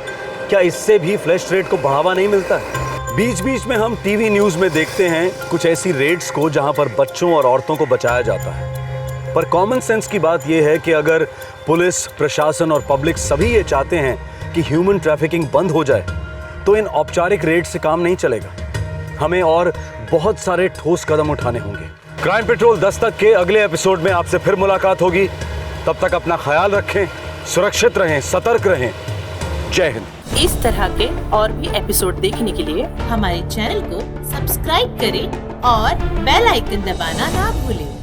क्या इससे भी फ्लैश ट्रेड को बढ़ावा नहीं मिलता है? बीच बीच में हम टीवी न्यूज़ में देखते हैं कुछ ऐसी रेड्स को जहां पर बच्चों और औरतों को बचाया जाता है। पर कॉमन सेंस की बात यह है कि अगर पुलिस, प्रशासन और पब्लिक सभी ये चाहते हैं कि ह्यूमन ट्रैफिकिंग बंद हो जाए, तो इन औपचारिक रेड से काम नहीं चलेगा। हमें और बहुत सारे ठोस कदम उठाने होंगे। क्राइम पेट्रोल दस्तक के अगले एपिसोड में आपसे फिर मुलाकात होगी। तब तक अपना ख्याल रखें, सुरक्षित रहें, सतर्क रहें। जय हिंद। इस तरह के और भी एपिसोड देखने के लिए हमारे चैनल को सब्सक्राइब करें और बेल आइकन दबाना ना भूलें।